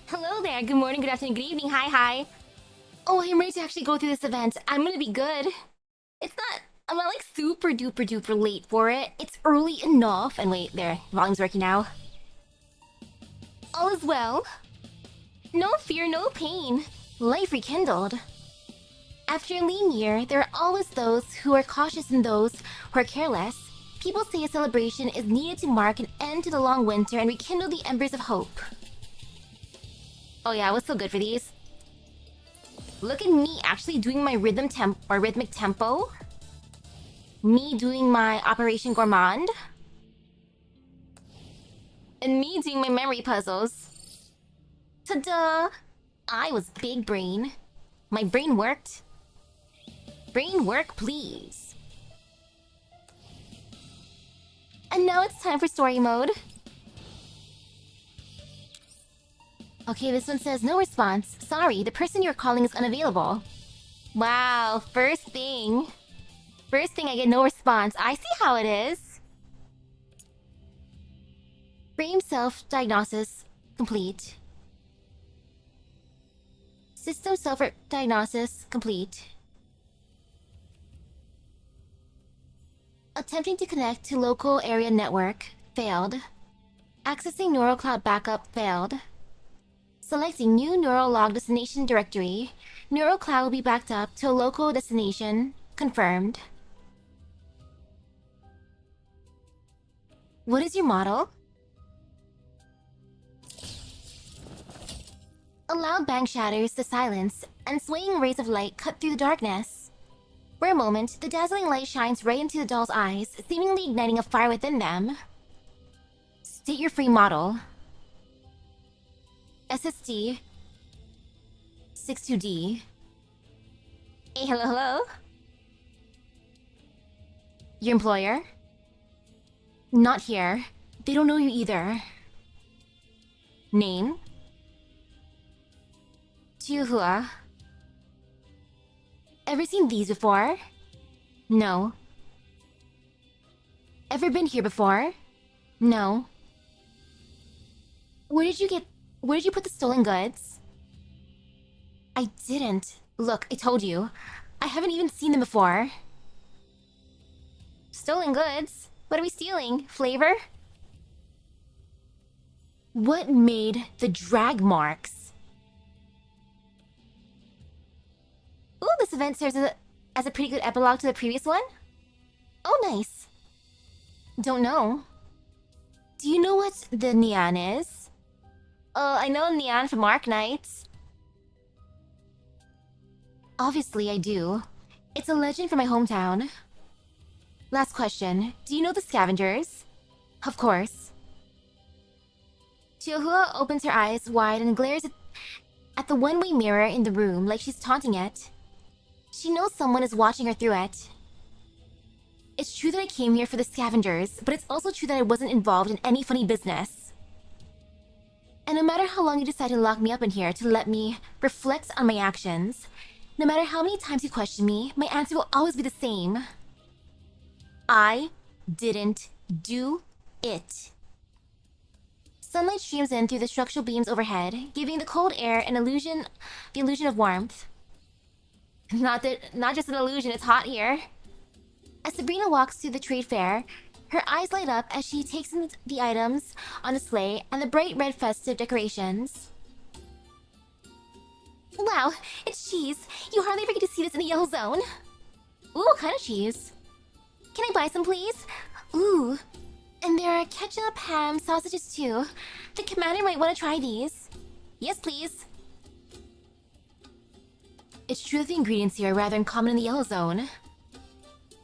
Hello there, good morning, good afternoon, good evening, hi. Oh, I'm ready to actually go through this event. I'm gonna be good. I'm not like super duper late for it. It's early enough. And wait, there, volume's working now. All is well. No fear, no pain. Life rekindled. After a lean year, there are always those who are cautious and those who are careless. People say a celebration is needed to mark an end to the long winter and rekindle the embers of hope. Oh yeah, I was so good for these. Look at me actually doing my rhythmic tempo. Me doing my Operation Gourmand. And me doing my memory puzzles. Ta-da! I was big brain. My brain worked. Brain work, please. And now it's time for story mode. Okay, this one says no response. Sorry, the person you're calling is unavailable. Wow, first thing I get no response. I see how it is. Brain self-diagnosis complete. System self-diagnosis complete. Attempting to connect to local area network failed. Accessing neural cloud backup failed. Selecting new neural log destination directory. Neural cloud will be backed up to a local destination. Confirmed. What is your model? A loud bang shatters the silence, and swaying rays of light cut through the darkness. For a moment, the dazzling light shines right into the doll's eyes, seemingly igniting a fire within them. State your free model. SSD 62D. Hey, hello? Your employer? Not here. They don't know you either. Name? Chiuhua. Ever seen these before? No. Ever been here before? No. Where did you put the stolen goods? I didn't. Look, I told you. I haven't even seen them before. Stolen goods? What are we stealing? Flavor? What made the drag marks? Ooh, this event serves as a pretty good epilogue to the previous one? Oh, nice. Don't know. Do you know what the Neon is? I know Neon from Arknights. Obviously, I do. It's a legend from my hometown. Last question. Do you know the Scavengers? Of course. Chiyohua opens her eyes wide and glares at the one-way mirror in the room like she's taunting it. She knows someone is watching her through it. It's true that I came here for the Scavengers, but it's also true that I wasn't involved in any funny business. And no matter how long you decide to lock me up in here to let me reflect on my actions, no matter how many times you question me, my answer will always be the same. I didn't do it. Sunlight streams in through the structural beams overhead, giving the cold air the illusion of warmth. Not just an illusion, it's hot here. As Sabrina walks through the trade fair, her eyes light up as she takes in the items on display and the bright red festive decorations. Wow, it's cheese. You hardly ever get to see this in the yellow zone. Ooh, what kind of cheese? Can I buy some, please? Ooh, and there are ketchup, ham, sausages too. The commander might want to try these. Yes, please. It's true that the ingredients here are rather uncommon in the yellow zone.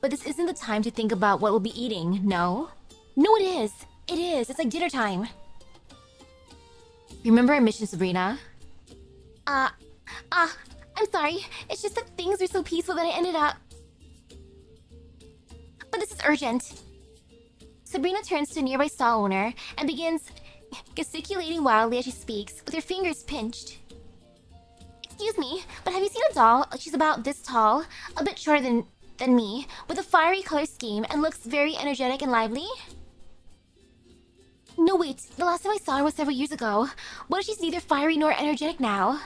But this isn't the time to think about what we'll be eating, no? No, it is. It is. It's like dinner time. Remember our mission, Sabrina? I'm sorry. It's just that things were so peaceful that I ended up... But this is urgent. Sabrina turns to a nearby stall owner and begins gesticulating wildly as she speaks, with her fingers pinched. Excuse me, but have you seen a doll? She's about this tall, a bit shorter than me, with a fiery color scheme and looks very energetic and lively. No, wait. The last time I saw her was several years ago. What if she's neither fiery nor energetic now?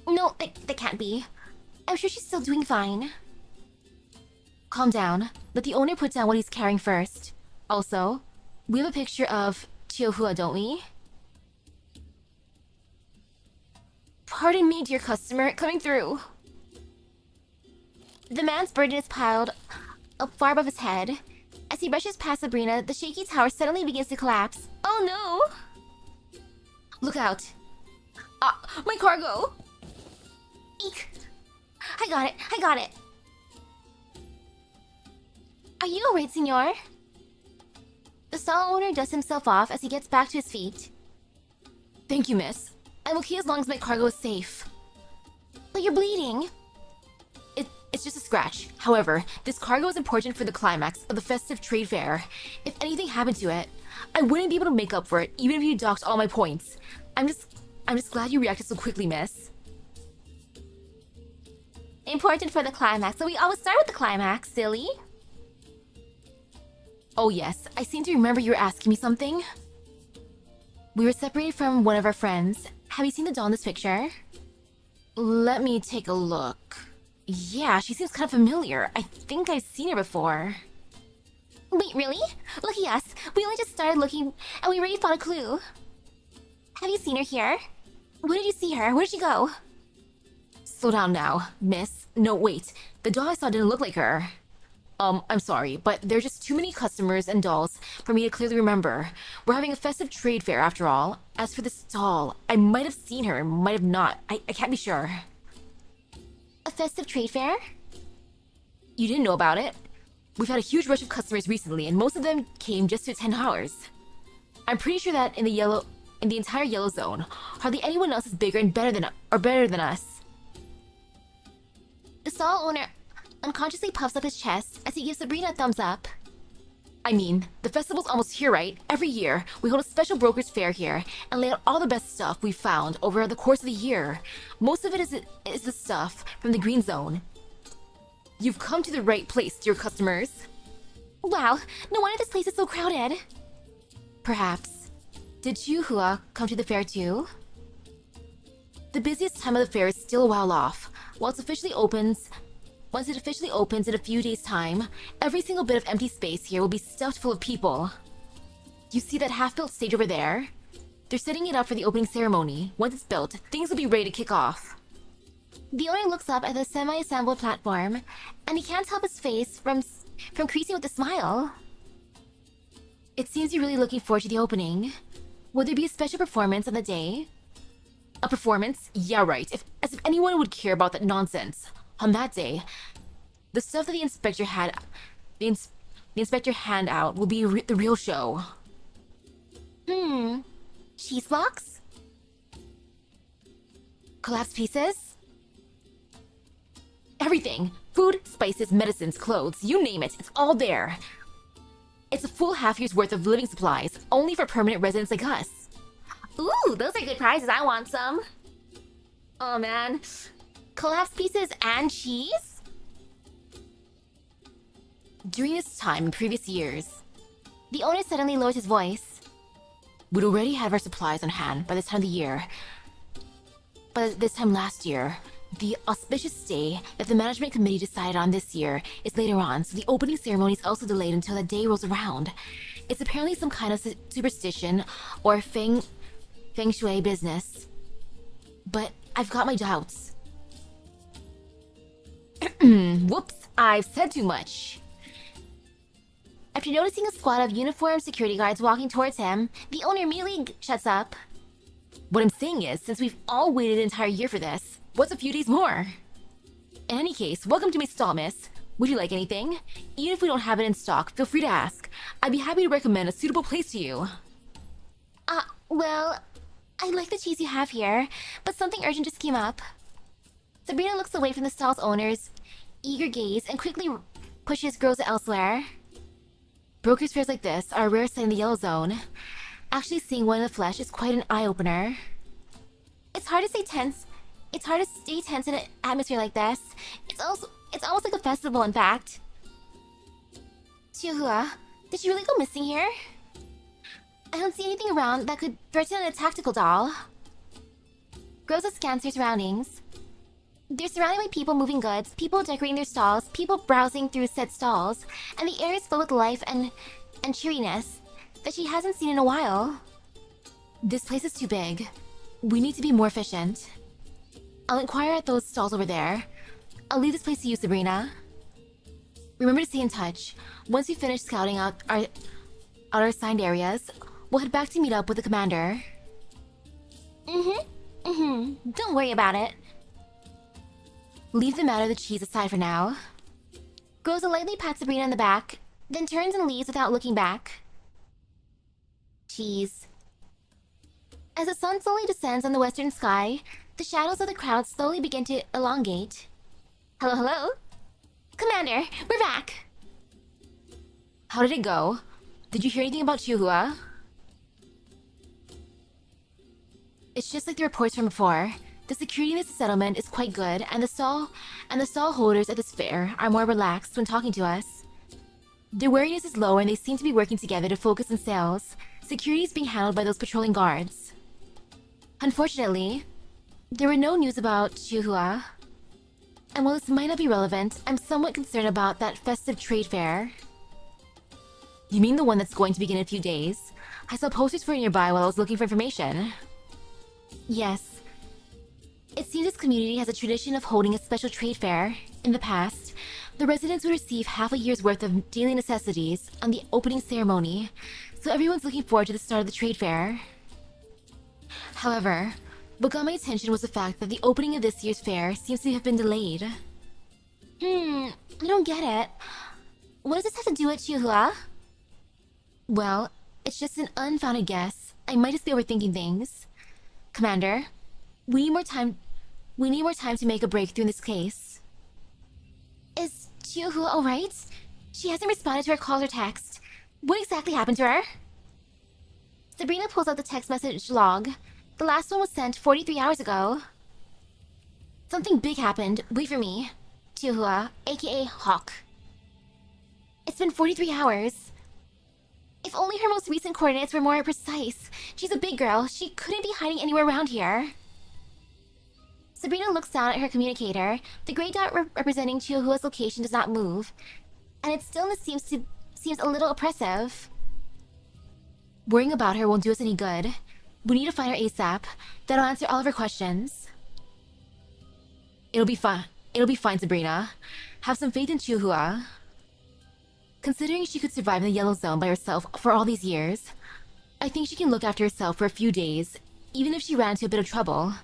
No, that can't be. I'm sure she's still doing fine. Calm down. Let the owner put down what he's carrying first. Also, we have a picture of Chiyohua, don't we? Pardon me, dear customer, coming through. The man's burden is piled up far above his head. As he rushes past Sabrina, the shaky tower suddenly begins to collapse. Oh no! Look out. My cargo! Eek! I got it! Are you alright, senor? The stall owner dusts himself off as he gets back to his feet. Thank you, miss. I'm okay as long as my cargo is safe. But you're bleeding. It's just a scratch. However, this cargo is important for the climax of the festive trade fair. If anything happened to it, I wouldn't be able to make up for it, even if you docked all my points. I'm just glad you reacted so quickly, miss. Important for the climax, so we always start with the climax, silly. Oh yes, I seem to remember you were asking me something. We were separated from one of our friends. Have you seen the doll in this picture? Let me take a look. Yeah, she seems kind of familiar. I think I've seen her before. Wait, really? Lucky us. We only just started looking and we already found a clue. Have you seen her here? Where did you see her? Where did she go? Slow down now, miss. No, wait. The doll I saw didn't look like her. I'm sorry, but there are just too many customers and dolls for me to clearly remember. We're having a festive trade fair after all. As for this doll, I might have seen her, might have not. I can't be sure. A festive trade fair? You didn't know about it? We've had a huge rush of customers recently, and most of them came just to attend ours. I'm pretty sure that in the entire yellow zone, hardly anyone else is bigger and better than us. The stall owner unconsciously puffs up his chest as he gives Sabrina a thumbs up. I mean, the festival's almost here, right? Every year, we hold a special broker's fair here and lay out all the best stuff we've found over the course of the year. Most of it is the stuff from the green zone. You've come to the right place, dear customers. Wow, no wonder this place is so crowded. Perhaps. Did Chiyohua come to the fair too? The busiest time of the fair is still a while off. Once it officially opens in a few days' time, every single bit of empty space here will be stuffed full of people. You see that half-built stage over there? They're setting it up for the opening ceremony. Once it's built, things will be ready to kick off. The owner looks up at the semi-assembled platform, and he can't help his face from creasing with a smile. It seems you're really looking forward to the opening. Will there be a special performance on the day? A performance? Yeah, right. As if anyone would care about that nonsense. On that day, the stuff that the inspector hand out will be the real show. Cheese blocks? Collapsed pieces? Everything. Food, spices, medicines, clothes, you name it, it's all there. It's a full half year's worth of living supplies, only for permanent residents like us. Ooh, those are good prizes, I want some. Oh man. Collapsed pieces and cheese? During this time in previous years, the owner suddenly lowered his voice. We'd already have our supplies on hand by this time of the year. But this time last year, the auspicious day that the management committee decided on this year is later on, so the opening ceremony is also delayed until that day rolls around. It's apparently some kind of superstition or feng shui business. But I've got my doubts. Whoops, I've said too much. After noticing a squad of uniformed security guards walking towards him, the owner immediately shuts up. What I'm saying is, since we've all waited an entire year for this, what's a few days more? In any case, welcome to my stall, miss. Would you like anything? Even if we don't have it in stock, feel free to ask. I'd be happy to recommend a suitable place to you. Well, I like the cheese you have here, but something urgent just came up. Sabrina looks away from the stall's owner's eager gaze and quickly pushes girls elsewhere. Brokers' fairs like this are a rare sight in the yellow zone. Actually seeing one in the flesh is quite an eye-opener. It's hard to stay tense in an atmosphere like this. It's almost like a festival, in fact. Chiyohua, did you really go missing here? I don't see anything around that could threaten a tactical doll. Rosa scans her surroundings. They're surrounded by people moving goods, people decorating their stalls, people browsing through said stalls, and the air is filled with life and cheeriness that she hasn't seen in a while. This place is too big. We need to be more efficient. I'll inquire at those stalls over there. I'll leave this place to you, Sabrina. Remember to stay in touch. Once we finish scouting out our assigned areas, we'll head back to meet up with the commander. Don't worry about it. Leave the matter of the cheese aside for now. Rosa lightly pats Sabrina on the back, then turns and leaves without looking back. Cheese. As the sun slowly descends on the western sky, the shadows of the crowd slowly begin to elongate. Hello, hello? Commander, we're back! How did it go? Did you hear anything about Chihuahua? It's just like the reports from before. The security in this settlement is quite good, and the stall holders at this fair are more relaxed when talking to us. Their wariness is lower and they seem to be working together to focus on sales. Security is being handled by those patrolling guards. Unfortunately, there were no news about Chihuahua. And while this might not be relevant, I'm somewhat concerned about that festive trade fair. You mean the one that's going to begin in a few days? I saw posters for it nearby while I was looking for information. Yes. It seems this community has a tradition of holding a special trade fair. In the past, the residents would receive half a year's worth of daily necessities on the opening ceremony, so everyone's looking forward to the start of the trade fair. However, what got my attention was the fact that the opening of this year's fair seems to have been delayed. I don't get it. What does this have to do with Chihuahua? Well, it's just an unfounded guess. I might just be overthinking things. Commander, we need more time to make a breakthrough in this case. Is Chihuahua alright? She hasn't responded to our calls or text. What exactly happened to her? Sabrina pulls out the text message log. The last one was sent 43 hours ago. Something big happened. Wait for me. Chihuahua, aka Hawk. It's been 43 hours. If only her most recent coordinates were more precise. She's a big girl. She couldn't be hiding anywhere around here. Sabrina looks down at her communicator. The gray dot representing Chihuahua's location does not move, and its stillness seems a little oppressive. Worrying about her won't do us any good. We need to find her ASAP. That'll answer all of her questions. It'll be fine. It'll be fine, Sabrina. Have some faith in Chihuahua. Considering she could survive in the yellow zone by herself for all these years, I think she can look after herself for a few days, even if she ran into a bit of trouble.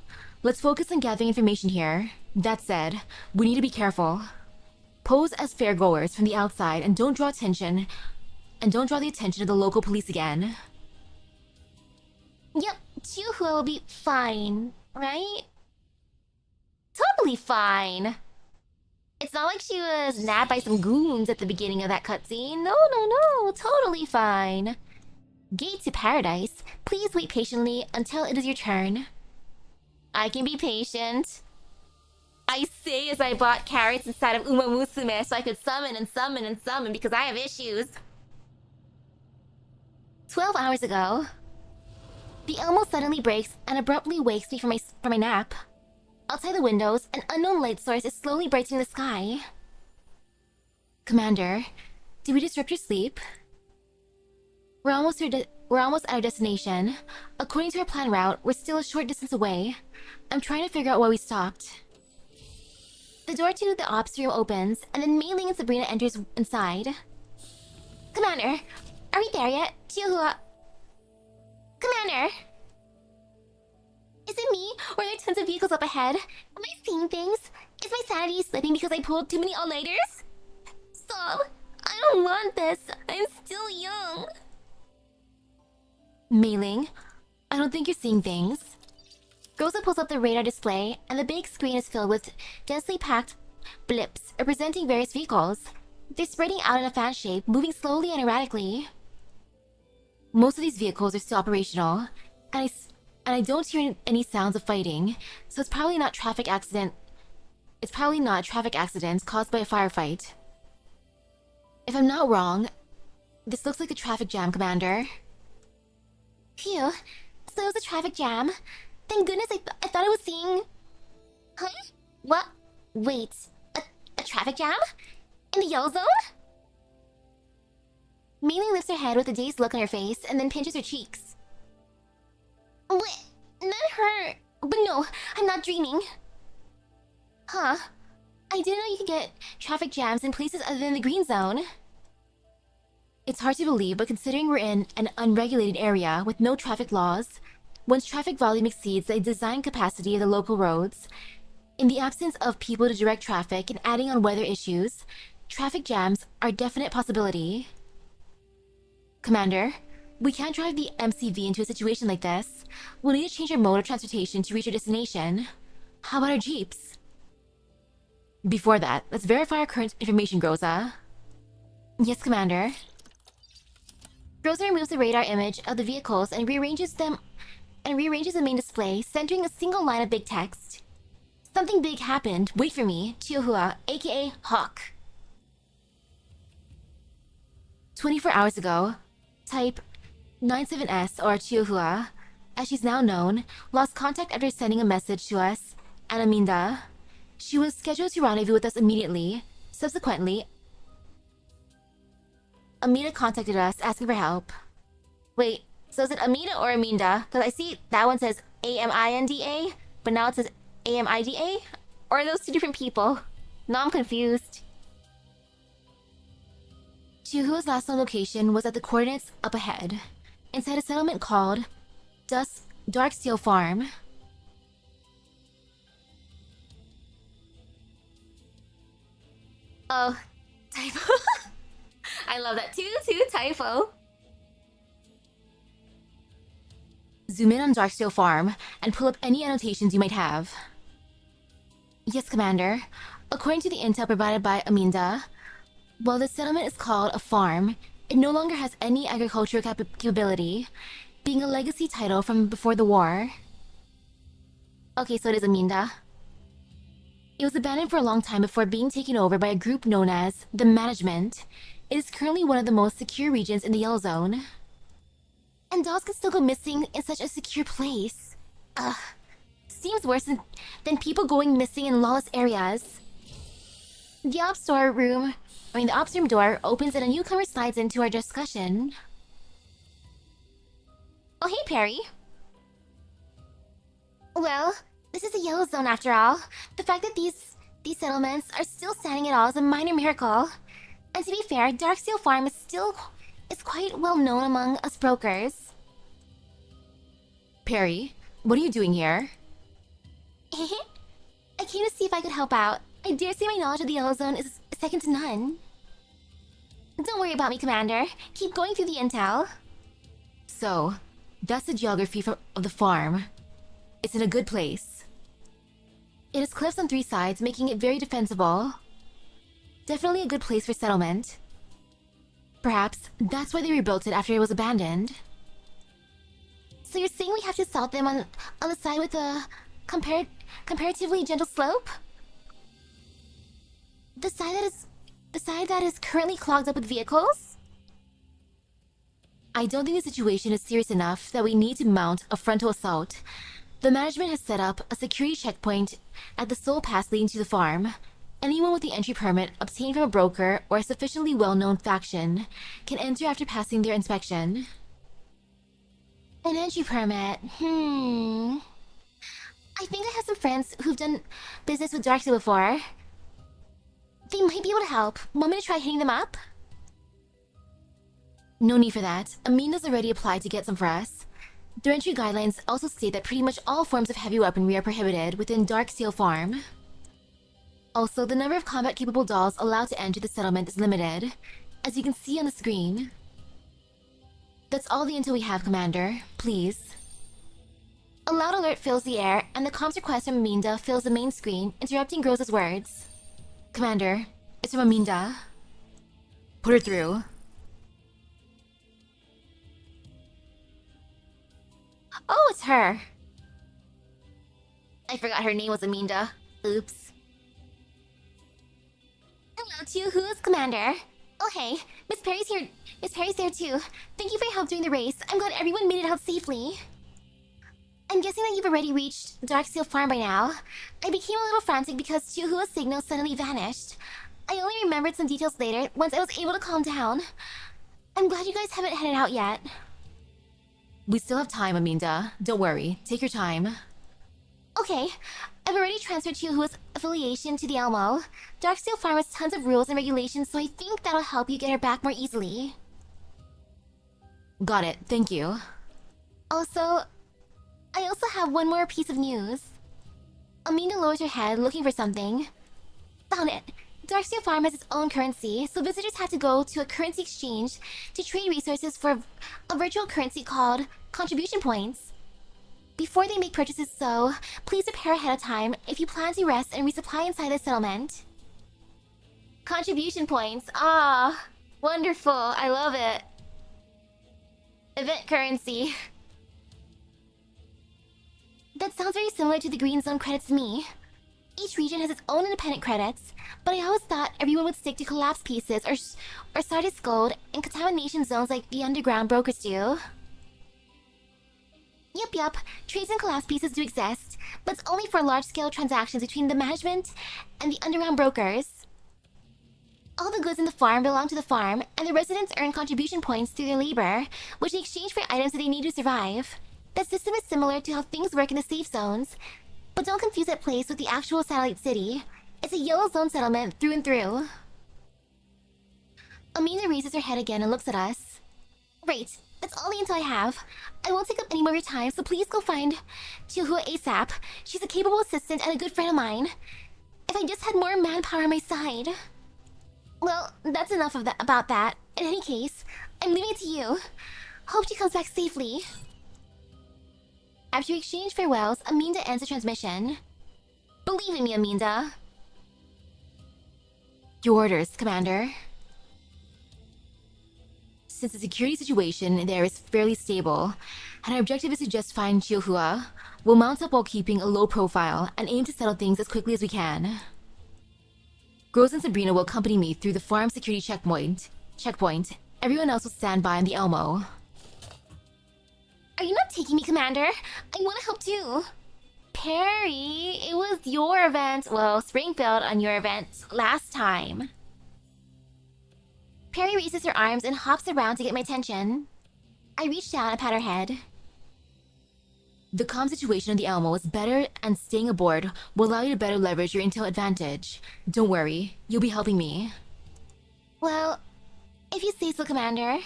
Let's focus on gathering information here. That said, we need to be careful. Pose as fairgoers from the outside and don't draw the attention of the local police again. Yep, Chihuahua will be fine, right? Totally fine. It's not like she was nabbed by some goons at the beginning of that cutscene. No, totally fine. Gate to paradise. Please wait patiently until it is your turn. I can be patient. I say as I bought carrots inside of Uma Musume so I could summon because I have issues. 12 hours ago. The Elmo suddenly breaks and abruptly wakes me from my nap. Outside the windows, an unknown light source is slowly brightening the sky. Commander, did we disrupt your sleep? We're almost at our destination. According to our planned route, we're still a short distance away. I'm trying to figure out why we stopped. The door to the ops room opens, and then Mei Ling and Sabrina enters inside. Commander, are we there yet? Chihuahua. Commander! Is it me, or are there tons of vehicles up ahead? Am I seeing things? Is my sanity slipping because I pulled too many all-nighters? Stop! I don't want this. I'm still young. Mei Ling, I don't think you're seeing things. Rosa pulls up the radar display, and the big screen is filled with densely packed blips representing various vehicles. They're spreading out in a fan shape, moving slowly and erratically. Most of these vehicles are still operational, and I don't hear any sounds of fighting, so it's probably not a traffic accident caused by a firefight. If I'm not wrong, this looks like a traffic jam, Commander. Phew. So it was a traffic jam. Thank goodness I thought I was seeing... Huh? What? Wait. A traffic jam? In the yellow zone? Baily lifts her head with a dazed look on her face and then pinches her cheeks. Wait, not her. But no, I'm not dreaming. Huh. I didn't know you could get traffic jams in places other than the green zone. It's hard to believe, but considering we're in an unregulated area with no traffic laws, once traffic volume exceeds the design capacity of the local roads, in the absence of people to direct traffic and adding on weather issues, traffic jams are a definite possibility. Commander, we can't drive the MCV into a situation like this. We'll need to change our mode of transportation to reach our destination. How about our jeeps? Before that, let's verify our current information, Groza. Yes, Commander. Groza removes the radar image of the vehicles and rearranges the main display, centering a single line of big text. Something big happened. Wait for me. Chiyohua, aka Hawk. 24 hours ago, Type 97S, or Chiyohua, as she's now known, lost contact after sending a message to us and Aminda. She was scheduled to rendezvous with us immediately. Subsequently, Amida contacted us asking for help. Wait, so is it Amida or Aminda? Because I see that one says AMINDA, but now it says AMIDA? Or are those two different people? Now I'm confused. Chiyohua's last known location was at the coordinates up ahead, inside a settlement called Darksteel Farm. Oh, typo. I love that too, typo. Zoom in on Darksteel Farm and pull up any annotations you might have. Yes, Commander. According to the intel provided by Aminda, while the settlement is called a farm, it no longer has any agricultural capability, being a legacy title from before the war. Okay, so it is Aminda. It was abandoned for a long time before being taken over by a group known as the Management. It is currently one of the most secure regions in the Yellow Zone. And dolls can still go missing in such a secure place. Ugh. Seems worse than people going missing in lawless areas. The ops room door opens and a newcomer slides into our discussion. Oh, hey, Perry. Well, this is a yellow zone after all. The fact that these settlements are still standing at all is a minor miracle. And to be fair, Darksteel Farm is quite well known among us brokers. Perry, what are you doing here? I came to see if I could help out. I dare say my knowledge of the Yellow Zone is second to none. Don't worry about me, Commander. Keep going through the intel. So, that's the geography of the farm. It's in a good place. It has cliffs on 3 sides, making it very defensible. Definitely a good place for settlement. Perhaps that's why they rebuilt it after it was abandoned. So you're saying we have to salt them on the side with a comparatively gentle slope? The side that is currently clogged up with vehicles? I don't think the situation is serious enough that we need to mount a frontal assault. The management has set up a security checkpoint at the sole pass leading to the farm. Anyone with the entry permit obtained from a broker or a sufficiently well-known faction can enter after passing their inspection. An entry permit? I think I have some friends who've done business with Darksteel before. They might be able to help. Want me to try hitting them up? No need for that. Amina's already applied to get some for us. Their entry guidelines also state that pretty much all forms of heavy weaponry are prohibited within Darksteel Farm. Also, the number of combat-capable dolls allowed to enter the settlement is limited, as you can see on the screen. That's all the intel we have, Commander. Please. A loud alert fills the air, and the comms request from Aminda fills the main screen, interrupting Groza's words. Commander, it's from Aminda. Put her through. Oh, it's her. I forgot her name was Aminda. Oops. Hello to you, who is Commander? Oh hey, Miss Perry's here. Miss Perry's there too. Thank you for your help during the race. I'm glad everyone made it out safely. I'm guessing that you've already reached Darksteel Farm by now. I became a little frantic because Chihuahua's signal suddenly vanished. I only remembered some details later once I was able to calm down. I'm glad you guys haven't headed out yet. We still have time, Aminda. Don't worry. Take your time. Okay, I've already transferred Chihuahua's affiliation to the Elmo. Darksteel Farm has tons of rules and regulations, so I think that'll help you get her back more easily. Got it. Thank you. I also have one more piece of news. Amina lowers her head, looking for something. Found it! Darksteel Farm has its own currency, so visitors have to go to a currency exchange to trade resources for a virtual currency called contribution points. Before they make purchases, so please prepare ahead of time if you plan to rest and resupply inside the settlement. Contribution points. Ah, wonderful. I love it. Event currency. That sounds very similar to the Green Zone credits to me. Each region has its own independent credits, but I always thought everyone would stick to collapse pieces or Sardis Gold and contamination zones like the underground brokers do. Yup, trades and collapse pieces do exist, but it's only for large-scale transactions between the management and the underground brokers. All the goods in the farm belong to the farm, and the residents earn contribution points through their labor, which they exchange for items that they need to survive. That system is similar to how things work in the safe zones, but don't confuse that place with the actual satellite city. It's a yellow zone settlement through and through. Amina raises her head again and looks at us. Right, that's all the info I have. I won't take up any more of your time, so please go find Chihuahua ASAP. She's a capable assistant and a good friend of mine. If I just had more manpower on my side. Well, that's enough of about that. In any case, I'm leaving it to you. Hope she comes back safely. After we exchange farewells, Aminda ends the transmission. Believe in me, Aminda. Your orders, Commander. Since the security situation there is fairly stable, and our objective is to just find Chihuahua, we'll mount up while keeping a low profile and aim to settle things as quickly as we can. Rose and Sabrina will accompany me through the farm security checkpoint. Everyone else will stand by on the Elmo. Are you not taking me, Commander? I want to help too. Perry, it was your event. Well, Springfield on your event last time. Perry raises her arms and hops around to get my attention. I reach down and pat her head. The comm situation on the Elmo is better, and staying aboard will allow you to better leverage your intel advantage. Don't worry, you'll be helping me. Well, if you say so, Commander.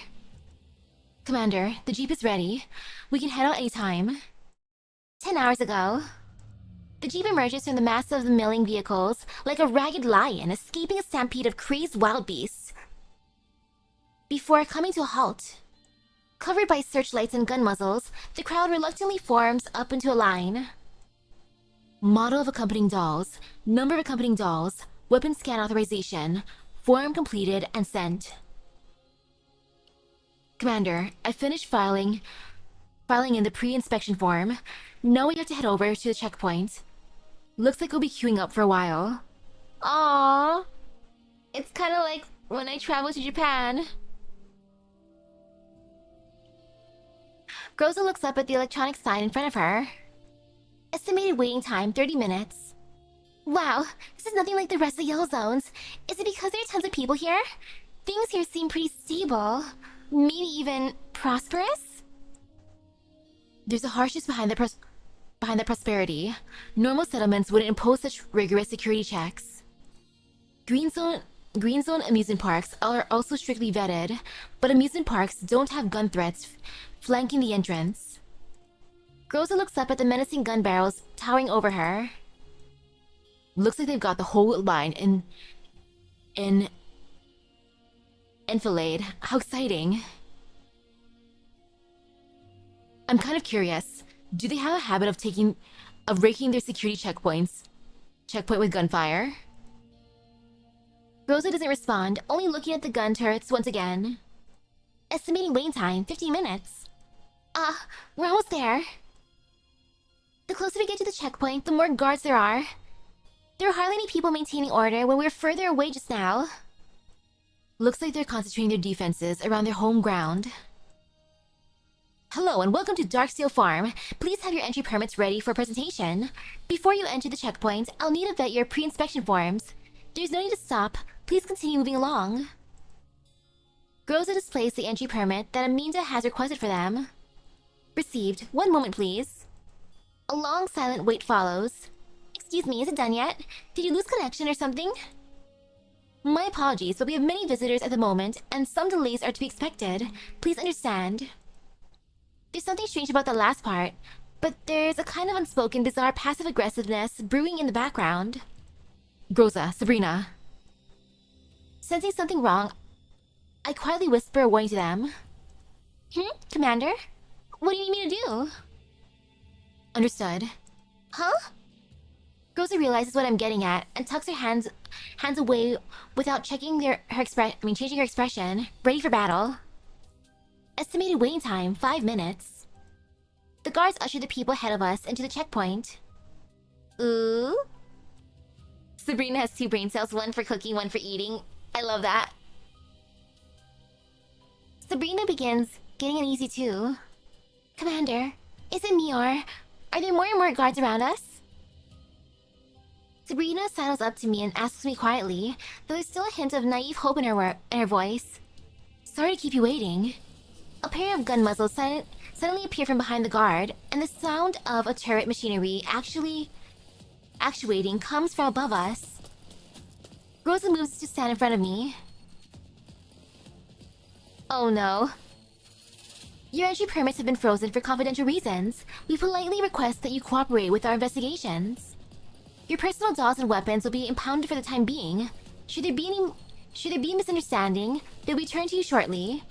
Commander, the Jeep is ready. We can head out anytime. 10 hours ago. The Jeep emerges from the mass of the milling vehicles like a ragged lion escaping a stampede of crazed wild beasts. Before coming to a halt. Covered by searchlights and gun muzzles, the crowd reluctantly forms up into a line. Model of accompanying dolls, number of accompanying dolls, weapon scan authorization, form completed and sent. Commander, I finished filing in the pre-inspection form. Now we have to head over to the checkpoint. Looks like we'll be queuing up for a while. Aww. It's kind of like when I traveled to Japan. Groza looks up at the electronic sign in front of her. Estimated waiting time, 30 minutes. Wow, this is nothing like the rest of the yellow zones. Is it because there are tons of people here? Things here seem pretty stable. Maybe even prosperous? There's a harshness behind the prosperity. Normal settlements wouldn't impose such rigorous security checks. Green Zone amusement parks are also strictly vetted, but amusement parks don't have gun threats flanking the entrance. Groza looks up at the menacing gun barrels towering over her. Looks like they've got the whole line in enfilade. How exciting. I'm kind of curious. Do they have a habit of raking their security checkpoint with gunfire? Rosa doesn't respond, only looking at the gun turrets once again. Estimating waiting time, 15 minutes. We're almost there. The closer we get to the checkpoint, the more guards there are. There are hardly any people maintaining order when we were further away just now. Looks like they're concentrating their defenses around their home ground. Hello and welcome to Darksteel Farm. Please have your entry permits ready for presentation. Before you enter the checkpoint, I'll need to vet your pre-inspection forms. There's no need to stop. Please continue moving along. Girls displays the entry permit that Aminda has requested for them. Received. One moment, please. A long, silent wait follows. Excuse me, is it done yet? Did you lose connection or something? My apologies, but we have many visitors at the moment, and some delays are to be expected. Please understand. There's something strange about the last part, but there's a kind of unspoken, bizarre passive-aggressiveness brewing in the background. Groza, Sabrina. Sensing something wrong, I quietly whisper a warning to them. Commander? What do you need me to do? Understood. Huh? Groza realizes what I'm getting at and tucks her hands away without changing her expression, ready for battle. Estimated waiting time, 5 minutes. The guards usher the people ahead of us into the checkpoint. Ooh. Sabrina has 2 brain cells, one for cooking, one for eating. I love that. Sabrina begins getting uneasy too. Commander, is it me or are there more and more guards around us? Sabrina sidles up to me and asks me quietly, though there's still a hint of naive hope in her voice. Sorry to keep you waiting. A pair of gun muzzles suddenly appear from behind the guard, and the sound of a turret machinery actuating comes from above us. Rosa moves to stand in front of me. Oh no. Your entry permits have been frozen for confidential reasons. We politely request that you cooperate with our investigations. Your personal dolls and weapons will be impounded for the time being. Should there be a misunderstanding, they'll be returned to you shortly.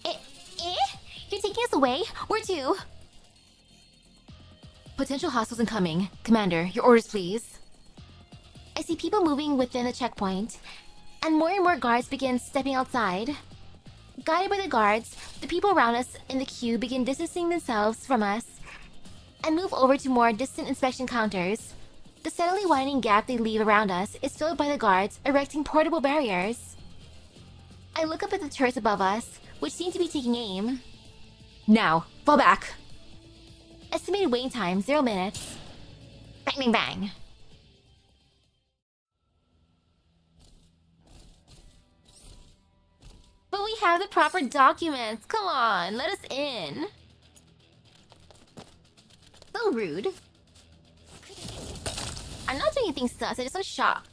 You're taking us away? Where to? Potential hostiles incoming. Commander, your orders please. I see people moving within the checkpoint, and more guards begin stepping outside. Guided by the guards, the people around us in the queue begin distancing themselves from us and move over to more distant inspection counters. The steadily widening gap they leave around us is filled by the guards erecting portable barriers. I look up at the turrets above us, which seem to be taking aim. Now, fall back. Estimated waiting time, 0 minutes. Bang, bang, bang. But we have the proper documents. Come on, let us in. So rude. I'm not doing anything sus, I just want to shop.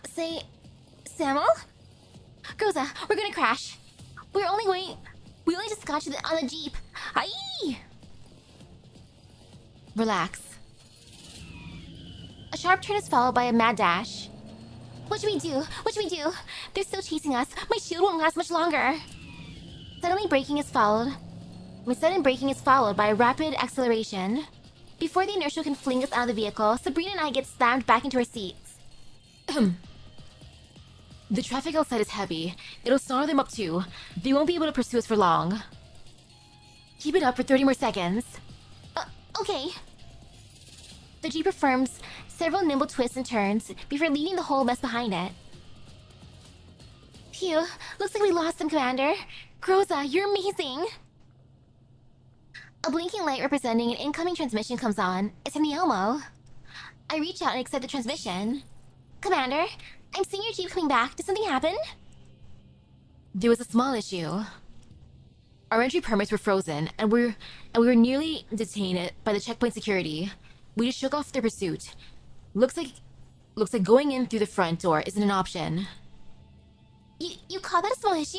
Say, Samuel? Groza, we're gonna crash. We only just got you on the jeep. Aye! Relax. A sharp turn is followed by a mad dash. What should we do? What should we do? They're still chasing us. My shield won't last much longer. Sudden braking is followed by a rapid acceleration. Before the inertia can fling us out of the vehicle, Sabrina and I get slammed back into our seats. The traffic outside is heavy. It'll snarl them up too. They won't be able to pursue us for long. Keep it up for 30 more seconds. Okay. The jeep performs several nimble twists and turns before leaving the whole mess behind it. Phew, looks like we lost them, Commander. Groza, you're amazing! A blinking light representing an incoming transmission comes on. It's from the Elmo. I reach out and accept the transmission. Commander, I'm seeing your jeep coming back. Did something happen? There was a small issue. Our entry permits were frozen, and we were nearly detained by the checkpoint security. We just shook off their pursuit. Looks like going in through the front door isn't an option. You call that a small issue?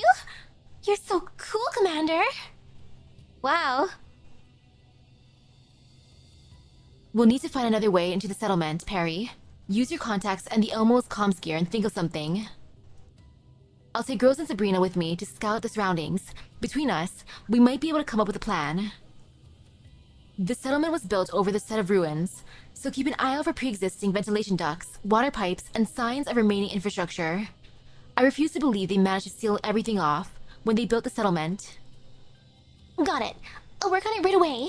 You're so cool, Commander. Wow. We'll need to find another way into the settlement, Perry. Use your contacts and the Elmo's comms gear and think of something. I'll take Rose and Sabrina with me to scout the surroundings. Between us, we might be able to come up with a plan. The settlement was built over the set of ruins, so keep an eye out for pre-existing ventilation ducts, water pipes, and signs of remaining infrastructure. I refuse to believe they managed to seal everything off when they built the settlement. Got it. I'll work on it right away.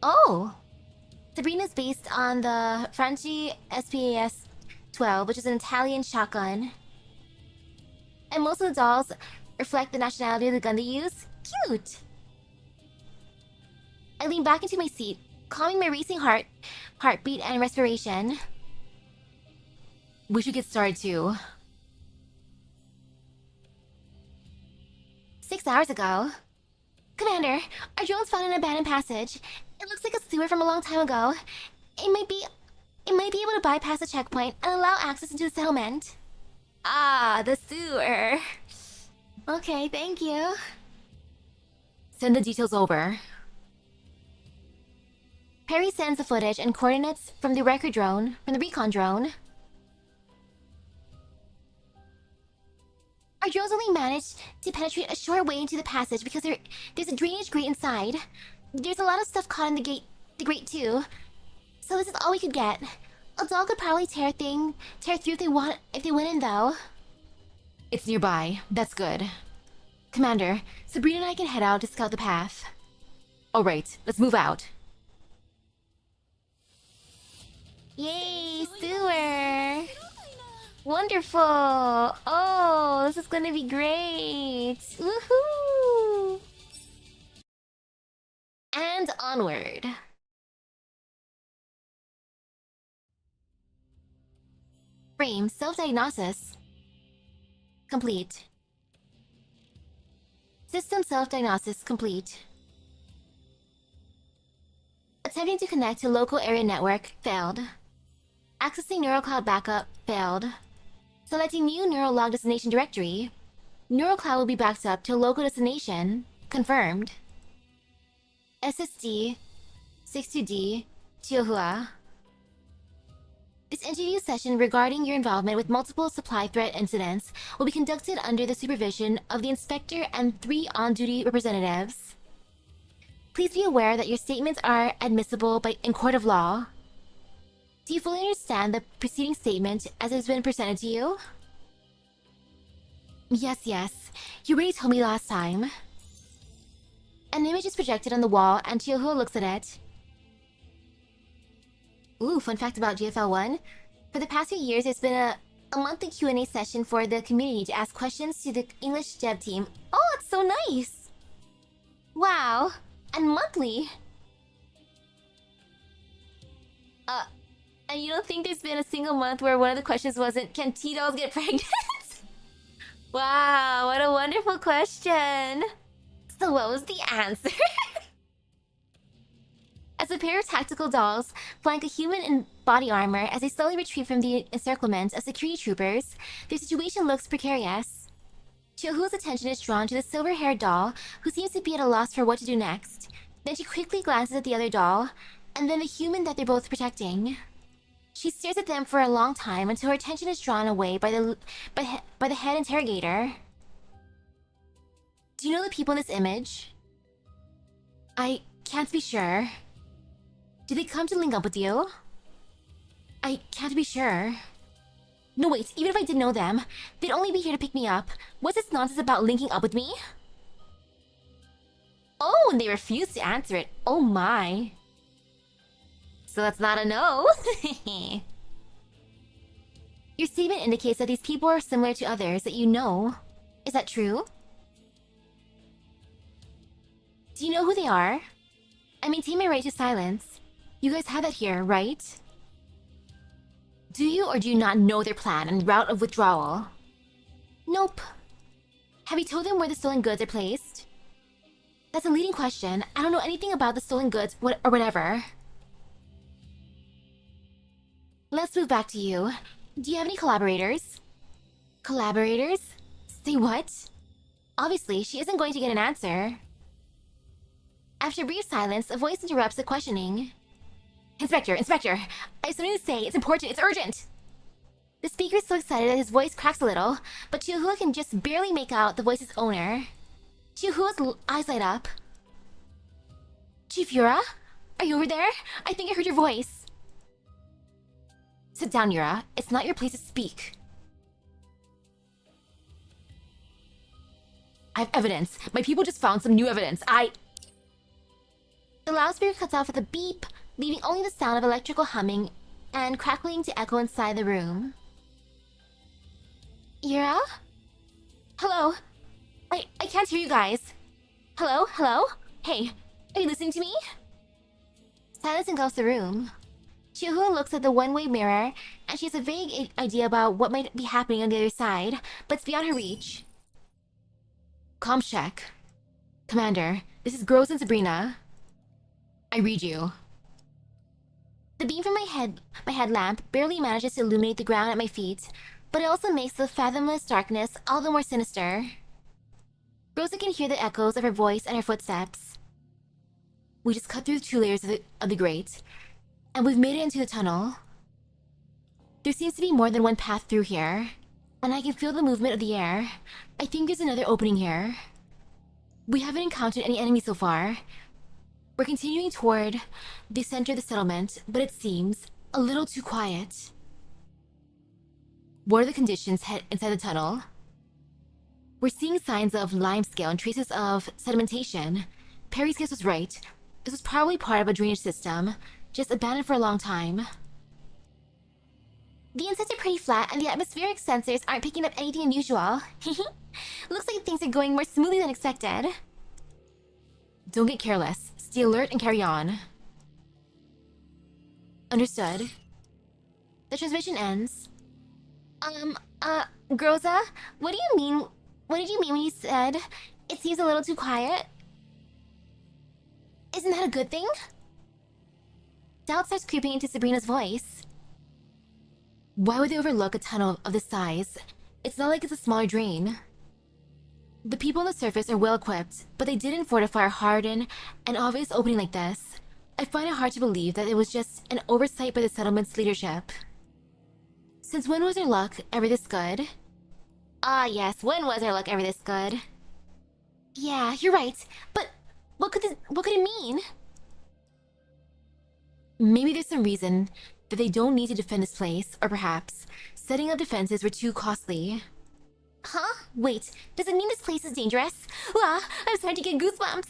Oh! Sabrina's based on the Franchi SPAS 12, which is an Italian shotgun. And most of the dolls reflect the nationality of the gun they use. Cute! I lean back into my seat, calming my racing heartbeat and respiration. We should get started too. 6 hours ago. Commander, our drone's found an abandoned passage. It looks like a sewer from a long time ago. It might be able to bypass the checkpoint and allow access into the settlement. Ah, the sewer. Okay, thank you. Send the details over. Perry sends the footage and coordinates from the recon drone. Our drones only managed to penetrate a short way into the passage because there's a drainage grate inside. There's a lot of stuff caught in the grate too. So this is all we could get. A dog could probably tear through if they went in though. It's nearby. That's good. Commander, Sabrina and I can head out to scout the path. Alright, let's move out. Yay, sewer! Wonderful! Oh, this is gonna be great! Woohoo! And onward. Frame self-diagnosis. Complete. System self-diagnosis complete. Attempting to connect to local area network failed. Accessing neural cloud backup failed. Selecting new neural log destination directory. Neural cloud will be backed up to local destination. Confirmed. SSD 62D Chiyohua. This interview session regarding your involvement with multiple supply threat incidents will be conducted under the supervision of the inspector and 3 on-duty representatives. Please be aware that your statements are admissible in court of law. Do you fully understand the preceding statement as it has been presented to you? Yes. You already told me last time. An image is projected on the wall and Chiyohua looks at it. Ooh, fun fact about GFL1. For the past few years, there's been a monthly Q&A session for the community to ask questions to the English dev team. Oh, it's so nice! Wow, and monthly! And you don't think there's been a single month where one of the questions wasn't, can T-dolls get pregnant? Wow, what a wonderful question! So what was the answer? As a pair of tactical dolls flank a human in body armor as they slowly retreat from the encirclement of security troopers, their situation looks precarious. Chiyohua's attention is drawn to the silver-haired doll, who seems to be at a loss for what to do next. Then she quickly glances at the other doll, and then the human that they're both protecting. She stares at them for a long time until her attention is drawn away by the head interrogator. Do you know the people in this image? I can't be sure. Did they come to link up with you? I can't be sure. No wait, even if I did know them, they'd only be here to pick me up. What's this nonsense about linking up with me? Oh, and they refused to answer it. Oh my. So that's not a no. Your statement indicates that these people are similar to others that you know. Is that true? Do you know who they are? I maintain my right to silence. You guys have that here, right? Do you or do you not know their plan and route of withdrawal? Nope. Have you told them where the stolen goods are placed? That's a leading question. I don't know anything about the stolen goods or whatever. Let's move back to you. Do you have any collaborators? Collaborators? Say what? Obviously, she isn't going to get an answer. After a brief silence, a voice interrupts the questioning. Inspector! I have something to say. It's important. It's urgent! The speaker is so excited that his voice cracks a little, but Chiyohua can just barely make out the voice's owner. Chiyohua's eyes light up. Chief Yura? Are you over there? I think I heard your voice. Sit down, Yura. It's not your place to speak. I have evidence. My people just found some new evidence. The loudspeaker cuts off with a beep, leaving only the sound of electrical humming and crackling to echo inside the room. Yura? Hello? I can't hear you guys. Hello? Hello? Hey, are you listening to me? Silence engulfs the room. Chihuahua looks at the one-way mirror, and she has a vague idea about what might be happening on the other side, but it's beyond her reach. Comms check. Commander, this is Gross and Sabrina. I read you. The beam from my headlamp barely manages to illuminate the ground at my feet, but it also makes the fathomless darkness all the more sinister. Rosa can hear the echoes of her voice and her footsteps. We just cut through the 2 layers of the grate, and we've made it into the tunnel. There seems to be more than one path through here, and I can feel the movement of the air. I think there's another opening here. We haven't encountered any enemies so far. We're continuing toward the center of the settlement, but it seems a little too quiet. What are the conditions inside the tunnel? We're seeing signs of limescale and traces of sedimentation. Perry's guess was right. This was probably part of a drainage system, just abandoned for a long time. The insides are pretty flat, and the atmospheric sensors aren't picking up anything unusual. Looks like things are going more smoothly than expected. Don't get careless. Stay alert and carry on. Understood. The transmission ends. Groza, what do you mean? What did you mean when you said it seems a little too quiet? Isn't that a good thing? Doubt starts creeping into Sabrina's voice. Why would they overlook a tunnel of this size? It's not like it's a smaller drain. The people on the surface are well equipped, but they didn't fortify or harden an obvious opening like this. I find it hard to believe that it was just an oversight by the settlement's leadership. Since when was our luck ever this good? Ah yes, when was our luck ever this good? Yeah, you're right, but what could it mean? Maybe there's some reason that they don't need to defend this place, or perhaps setting up defenses were too costly. Huh? Wait, does it mean this place is dangerous? Ah, I'm starting to get goosebumps.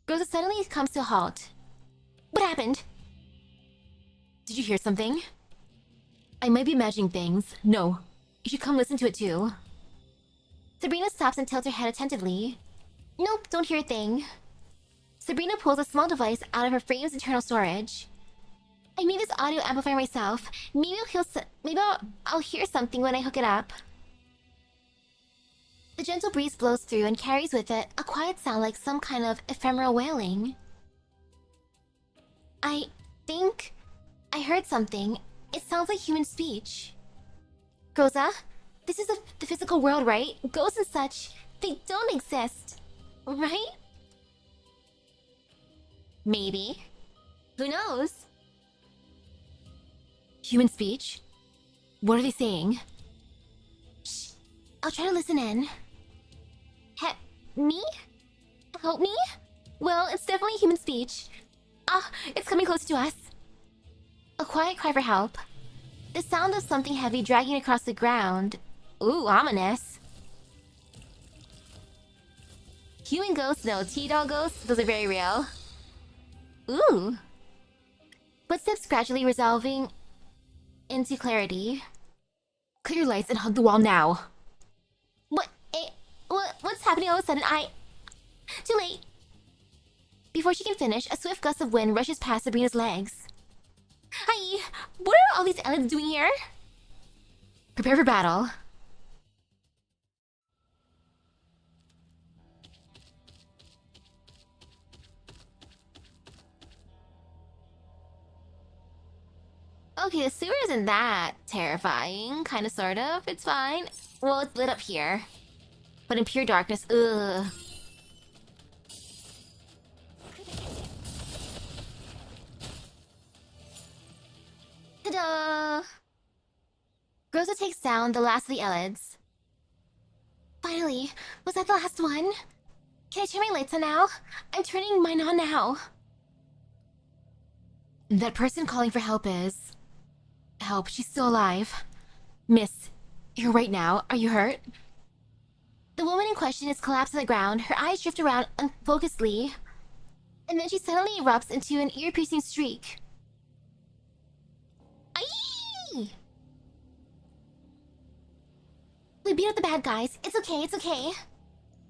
Rosa suddenly comes to a halt. What happened? Did you hear something? I might be imagining things. No, you should come listen to it too. Sabrina stops and tilts her head attentively. Nope, don't hear a thing. Sabrina pulls a small device out of her frame's internal storage. I made this audio amplifier myself. Maybe I'll hear something when I hook it up. The gentle breeze blows through and carries with it a quiet sound like some kind of ephemeral wailing. I think I heard something. It sounds like human speech. Goza, this is the physical world, right? Ghosts and such, they don't exist, right? Maybe. Who knows? Human speech? What are they saying? Shh. I'll try to listen in. Me? Help me? Well, it's definitely human speech. Ah, it's coming close to us. A quiet cry for help. The sound of something heavy dragging across the ground. Ooh, ominous. Human ghosts, no. T-doll ghosts, those are very real. Ooh. Footsteps gradually resolving into clarity. Cut your lights and hug the wall now. What's happening all of a sudden? Too late. Before she can finish, a swift gust of wind rushes past Sabrina's legs. Hi! What are all these aliens doing here? Prepare for battle. Okay, the sewer isn't that terrifying. Kinda, sort of. It's fine. Well, it's lit up here. But in pure darkness, ugh. Ta-da! Rosa takes down the last of the Elids. Finally, was that the last one? Can I turn my lights on now? I'm turning mine on now. That person calling for help is... Help, she's still alive. Miss, you're right now. Are you hurt? The woman in question is collapsed on the ground. Her eyes drift around unfocusedly. And then she suddenly erupts into an ear-piercing shriek. Aye! We beat up the bad guys. It's okay, it's okay.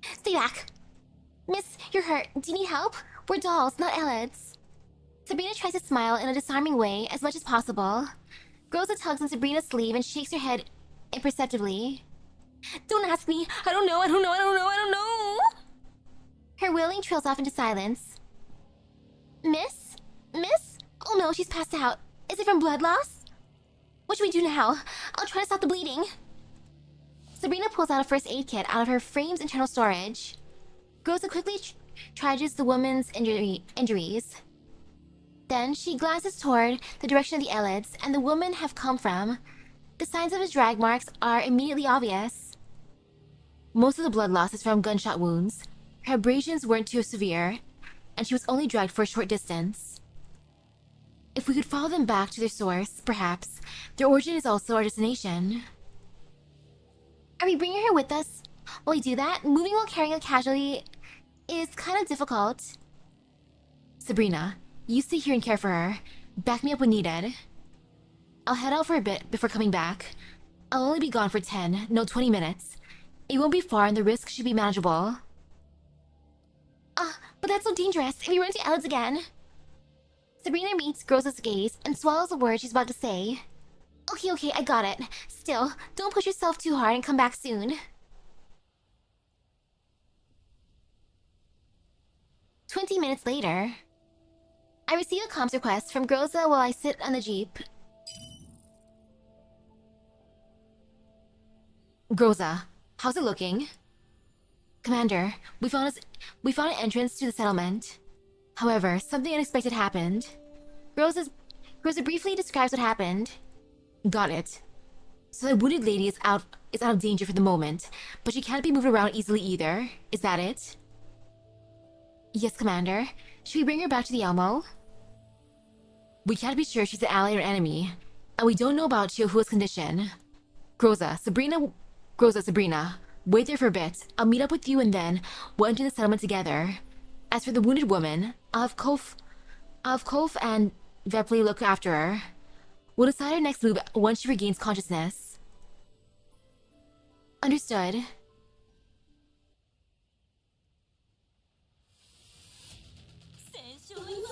Stay back. Miss, you're hurt. Do you need help? We're dolls, not Elids. Sabrina tries to smile in a disarming way as much as possible. Rosa tugs on Sabrina's sleeve and shakes her head imperceptibly. Don't ask me. I don't know. Her wailing trails off into silence. Miss? Miss? Oh no, she's passed out. Is it from blood loss? What should we do now? I'll try to stop the bleeding. Sabrina pulls out a first aid kit out of her frame's internal storage. Rosa quickly triages the woman's injuries. Then she glances toward the direction of the Elids and the woman have come from. The signs of his drag marks are immediately obvious. Most of the blood loss is from gunshot wounds. Her abrasions weren't too severe, and she was only dragged for a short distance. If we could follow them back to their source, perhaps, their origin is also our destination. Are we bringing her with us? While we do that, moving while carrying a casualty is kind of difficult. Sabrina, you stay here and care for her. Back me up when needed. I'll head out for a bit before coming back. I'll only be gone for 10, no 20 minutes. It won't be far and the risk should be manageable. But that's so dangerous if we run into Elids again. Sabrina meets Rosa's gaze and swallows the word she's about to say. Okay, I got it. Still, don't push yourself too hard and come back soon. 20 minutes later, I receive a comms request from Rosa while I sit on the jeep. Rosa, how's it looking? Commander, we found an entrance to the settlement. However, something unexpected happened. Rosa briefly describes what happened. Got it. So the wounded lady is out of danger for the moment, but she can't be moved around easily either. Is that it? Yes, Commander. Should we bring her back to the Elmo? We can't be sure she's an ally or enemy, and we don't know about Chiyohua's condition. Sabrina, wait there for a bit. I'll meet up with you and then we'll enter the settlement together. As for the wounded woman, I'll have Kof and Vepley look after her. We'll decide our next move once she regains consciousness. Understood.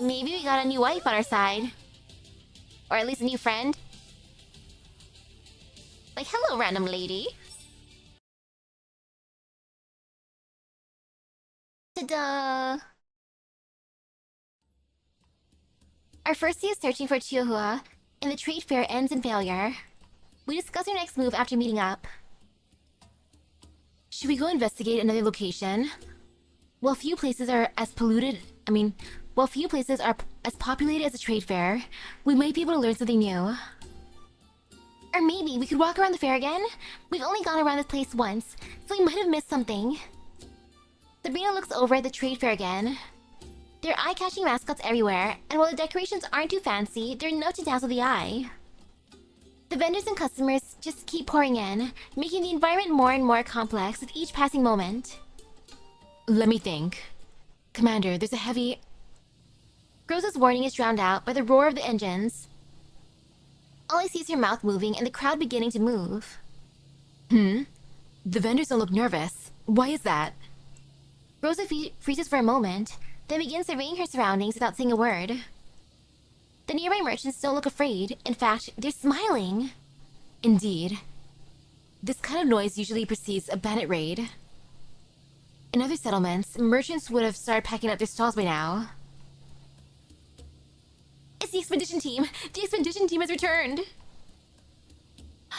Maybe we got a new wife on our side. Or at least a new friend. Like, hello, random lady. Ta-da! Our first day of searching for Chiyohua and the trade fair ends in failure. We discuss our next move after meeting up. Should we go investigate another location? While few places are as populated as a trade fair, we might be able to learn something new. Or maybe we could walk around the fair again? We've only gone around this place once, so we might have missed something. Sabrina looks over at the trade fair again. There are eye-catching mascots everywhere, and while the decorations aren't too fancy, they're enough to dazzle the eye. The vendors and customers just keep pouring in, making the environment more and more complex with each passing moment. Let me think. Commander, there's a heavy... Rosa's warning is drowned out by the roar of the engines. All I see is her mouth moving and the crowd beginning to move. The vendors don't look nervous. Why is that? Rosa freezes for a moment, then begins surveying her surroundings without saying a word. The nearby merchants don't look afraid. In fact, they're smiling. Indeed. This kind of noise usually precedes a bandit raid. In other settlements, merchants would have started packing up their stalls by now. It's the expedition team! The expedition team has returned!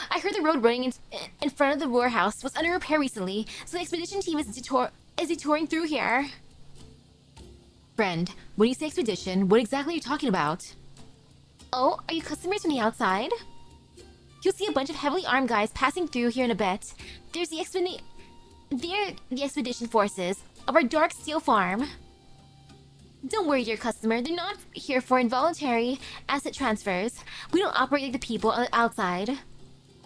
I heard the road running in front of the warehouse was under repair recently, so the expedition team is detouring through here. Friend, when you say expedition, what exactly are you talking about? Oh, are you customers from the outside? You'll see a bunch of heavily armed guys passing through here in a bit. They're the expedition forces of our Dark Steel farm. Don't worry, dear customer. They're not here for involuntary asset transfers. We don't operate like the people on the outside.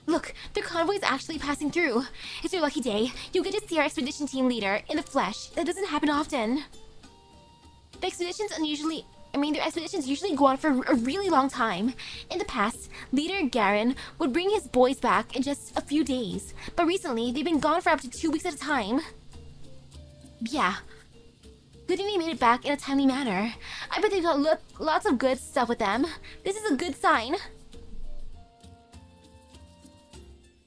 Look, their convoy is actually passing through. It's your lucky day. You'll get to see our expedition team leader in the flesh. That doesn't happen often. The expeditions unusually... their expeditions usually go on for a really long time. In the past, Leader Garen would bring his boys back in just a few days. But recently, they've been gone for up to 2 weeks at a time. Yeah. Good thing they made it back in a timely manner. I bet they've got lots of good stuff with them. This is a good sign.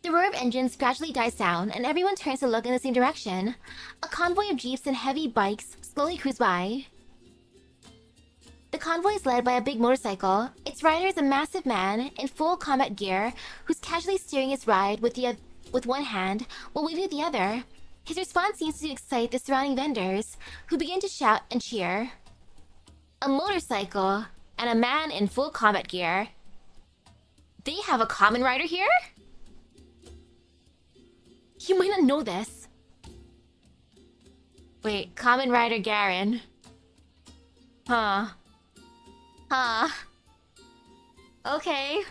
The roar of engines gradually dies down, and everyone turns to look in the same direction. A convoy of jeeps and heavy bikes slowly cruise by. The convoy is led by a big motorcycle. Its rider is a massive man in full combat gear who's casually steering his ride with one hand while waving with the other. His response seems to excite the surrounding vendors, who begin to shout and cheer. A motorcycle and a man in full combat gear. They have a common rider here? You might not know this. Wait, common rider Garen. Huh. Okay.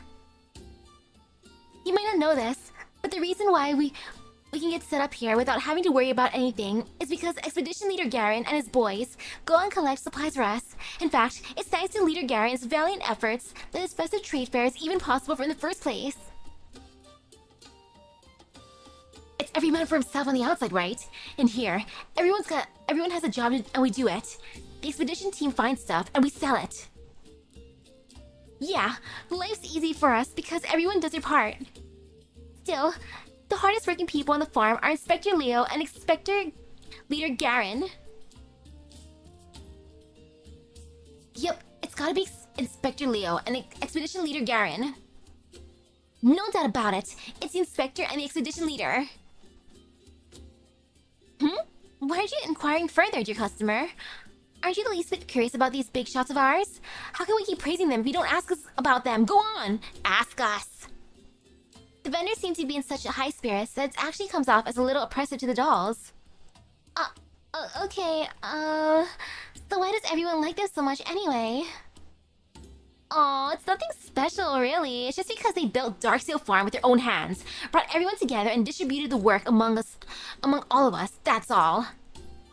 You might not know this, but the reason why we can get set up here without having to worry about anything is because Expedition Leader Garen and his boys go and collect supplies for us. In fact, it's thanks to Leader Garen's valiant efforts that this festive trade fair is even possible in the first place. It's every man for himself on the outside, right? In here, everyone has a job and we do it. The expedition team finds stuff and we sell it. Yeah, life's easy for us because everyone does their part. Still, the hardest working people on the farm are Inspector Leo and Inspector Leader Garen. Yep, it's gotta be Inspector Leo and Expedition Leader Garen. No doubt about it, it's the Inspector and the Expedition Leader. Why aren't you inquiring further, dear customer? Aren't you the least bit curious about these big shots of ours? How can we keep praising them if you don't ask us about them? Go on! Ask us! The vendors seem to be in such high spirits that it actually comes off as a little oppressive to the dolls. Okay, so why does everyone like them so much anyway? Aw, it's nothing special, really. It's just because they built Darksteel Farm with their own hands, brought everyone together and distributed the work among all of us, that's all.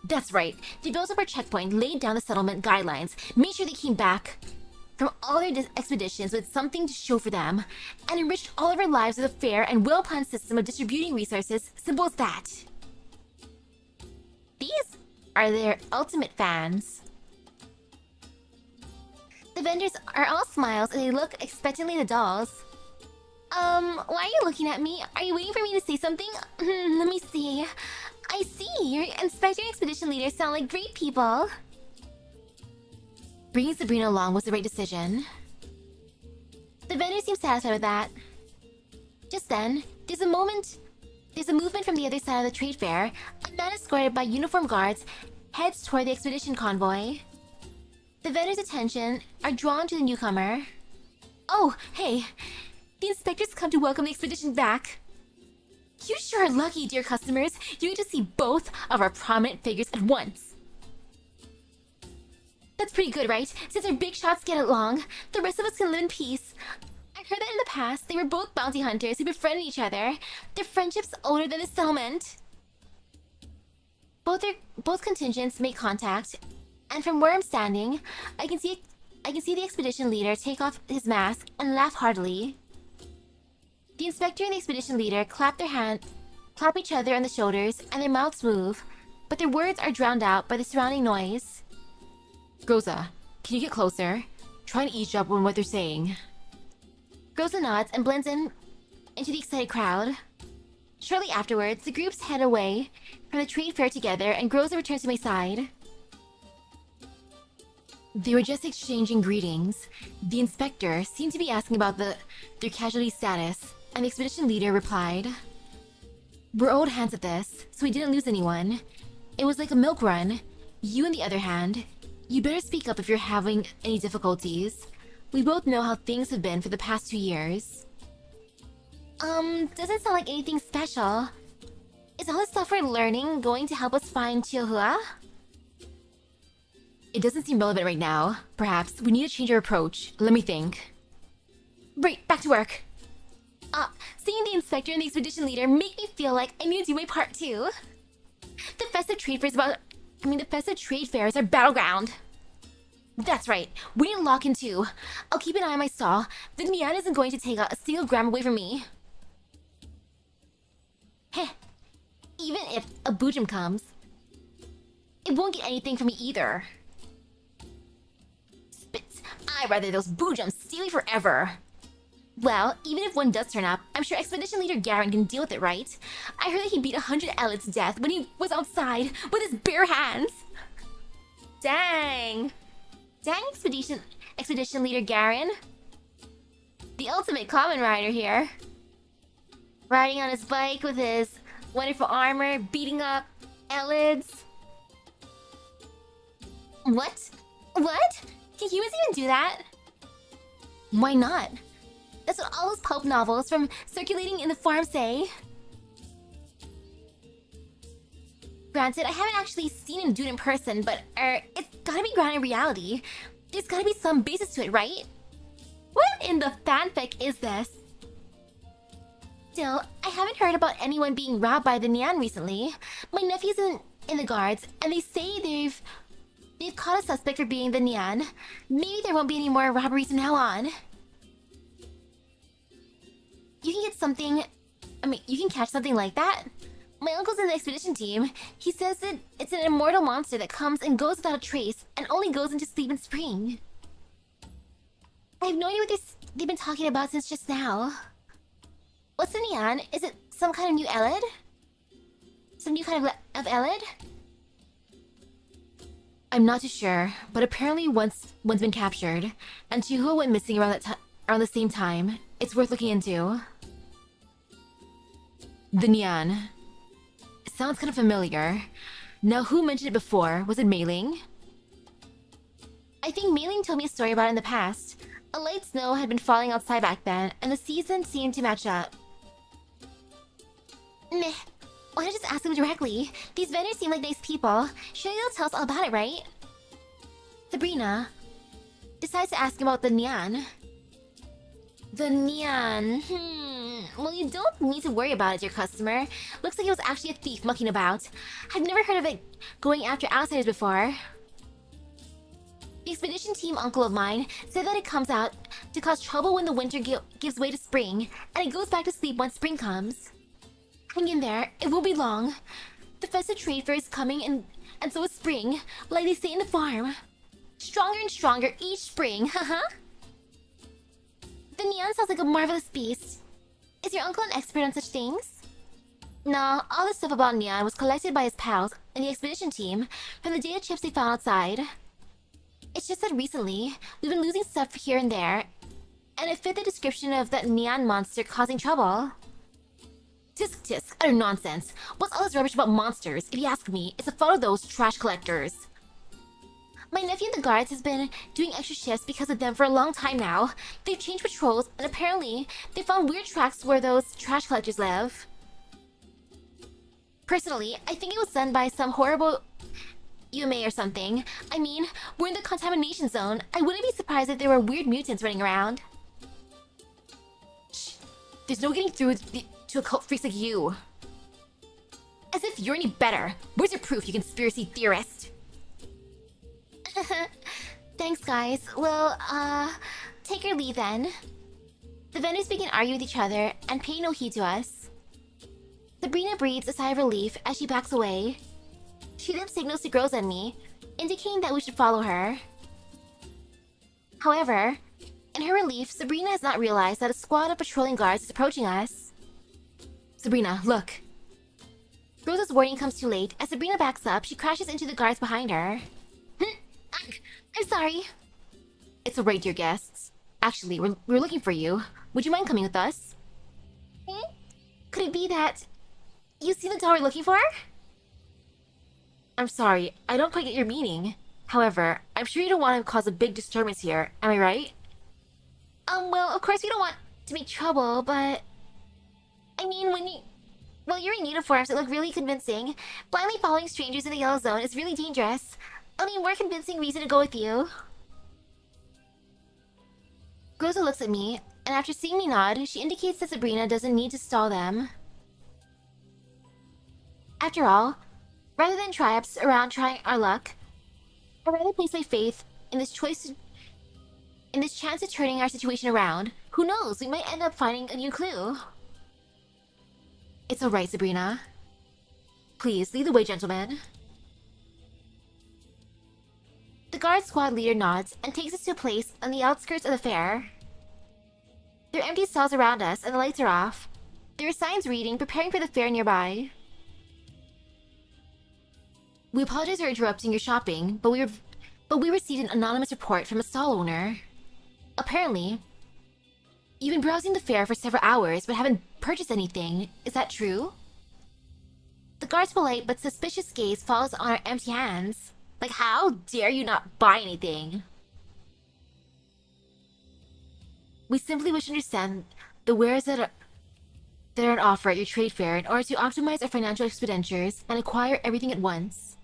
That's right, they built up our checkpoint, laid down the settlement guidelines, made sure they came back from all their expeditions with something to show for them, and enriched all of our lives with a fair and well-planned system of distributing resources, simple as that. These are their ultimate fans. The vendors are all smiles and they look expectantly at the dolls. Why are you looking at me? Are you waiting for me to say something? Let me see. I see, your Inspector and Expedition Leader sound like great people. Bringing Sabrina along was the right decision. The vendors seem satisfied with that. Just then, there's a movement from the other side of the trade fair. A man escorted by uniformed guards heads toward the expedition convoy. The vendors' attention are drawn to the newcomer. Oh, hey! The inspectors come to welcome the expedition back. You sure are lucky, dear customers. You get to see both of our prominent figures at once. That's pretty good, right? Since our big shots get along, the rest of us can live in peace. I heard that in the past, they were both bounty hunters who befriended each other. Their friendship's older than the settlement. Both contingents make contact, and from where I'm standing, I can see the expedition leader take off his mask and laugh heartily. The inspector and the expedition leader clap each other on the shoulders, and their mouths move, but their words are drowned out by the surrounding noise. Groza, can you get closer? Try and eavesdrop on what they're saying. Groza nods and blends into the excited crowd. Shortly afterwards, the groups head away from the trade fair together, and Groza returns to my side. They were just exchanging greetings. The inspector seemed to be asking about their casualty status, and the expedition leader replied, "We're old hands at this, so we didn't lose anyone. It was like a milk run. You, on the other hand, you better speak up if you're having any difficulties. We both know how things have been for the past 2 years." Doesn't sound like anything special. Is all the stuff we're learning going to help us find Chiyohua? It doesn't seem relevant right now. Perhaps we need to change our approach. Let me think. Right, back to work. Seeing the inspector and the expedition leader make me feel like I need to do my part too. The festive trade fair is our battleground. That's right. We need to lock in too. I'll keep an eye on my stall. The Nyan isn't going to take a single gram away from me. Heh. Even if a Boojum comes, it won't get anything from me either. Spits. I'd rather those Boojums steal me forever. Well, even if one does turn up, I'm sure Expedition Leader Garen can deal with it, right? I heard that he beat 100 Elites to death when he was outside with his bare hands. Dang. Dang, Expedition Leader Garen. The ultimate common rider here. Riding on his bike with his wonderful armor, beating up Elites. What? What? Can humans even do that? Why not? That's what all those pulp novels from circulating in the farm say. Granted, I haven't actually seen him do it in person, but it's gotta be grounded in reality. There's gotta be some basis to it, right? What in the fanfic is this? Still, I haven't heard about anyone being robbed by the Nyan recently. My nephew's in the guards, and they say they've caught a suspect for being the Nyan. Maybe there won't be any more robberies from now on. You can get something... you can catch something like that? My uncle's in the expedition team. He says that it's an immortal monster that comes and goes without a trace and only goes into sleep in spring. I have no idea what they've been talking about since just now. What's the Nyan? Is it some kind of new Elid? Some new kind of Elid? I'm not too sure, but apparently one's been captured, and Chihuahua went missing around the same time. It's worth looking into. The Nyan. It sounds kind of familiar. Now, who mentioned it before? Was it Mailing? I think Mailing told me a story about it in the past. A light snow had been falling outside back then, and the season seemed to match up. Meh. Why not just ask them directly? These vendors seem like nice people. Surely they'll tell us all about it, right? Sabrina decides to ask him about the Nyan. The Nyan. Well, you don't need to worry about it, dear customer. Looks like it was actually a thief mucking about. I've never heard of it going after outsiders before. The expedition team uncle of mine said that it comes out to cause trouble when the winter gives way to spring, and it goes back to sleep once spring comes. Hang in there, it won't be long. The festive trade fair is coming, and so is spring, like they say in the farm. Stronger and stronger each spring, haha. The Nyan sounds like a marvelous beast. Is your uncle an expert on such things? No, all the stuff about Nyan was collected by his pals in the expedition team from the data chips they found outside. It's just that recently, we've been losing stuff here and there, and it fit the description of that Nyan monster causing trouble. Tisk tisk, utter nonsense. What's all this rubbish about monsters? If you ask me, it's a fault of those trash collectors. My nephew in the guards has been doing extra shifts because of them for a long time now. They've changed patrols, and apparently, they found weird tracks where those trash collectors live. Personally, I think it was done by some horrible UMA or something. I mean, we're in the contamination zone. I wouldn't be surprised if there were weird mutants running around. Shh. There's no getting through to occult freaks like you. As if you're any better. Where's your proof, you conspiracy theorist? Thanks, guys. Well, take your leave then. The vendors begin arguing with each other and pay no heed to us. Sabrina breathes a sigh of relief as she backs away. She then signals to girls and me, indicating that we should follow her. However, in her relief, Sabrina has not realized that a squad of patrolling guards is approaching us. Sabrina, look. Rosa's warning comes too late. As Sabrina backs up, she crashes into the guards behind her. I'm sorry. It's alright, dear guests. Actually, we're looking for you. Would you mind coming with us? Could it be that you see the doll we're looking for? I'm sorry, I don't quite get your meaning. However, I'm sure you don't want to cause a big disturbance here, am I right? Well, of course we don't want to make trouble, but... I mean, well, you're in uniforms that look really convincing. Blindly following strangers in the yellow zone is really dangerous. I'll need more convincing reason to go with you. Rosa looks at me, and after seeing me nod, she indicates that Sabrina doesn't need to stall them. After all, rather than triumphs around trying our luck, I'd rather place my faith in this chance of turning our situation around, who knows, we might end up finding a new clue. It's alright, Sabrina. Please, lead the way, gentlemen. The guard squad leader nods and takes us to a place on the outskirts of the fair. There are empty stalls around us and the lights are off. There are signs reading, preparing for the fair nearby. We apologize for interrupting your shopping, but we received an anonymous report from a stall owner. Apparently, you've been browsing the fair for several hours but haven't purchased anything. Is that true? The guard's polite but suspicious gaze falls on our empty hands. Like, how dare you not buy anything? We simply wish to understand the wares that are on offer at your trade fair in order to optimize our financial expenditures and acquire everything at once.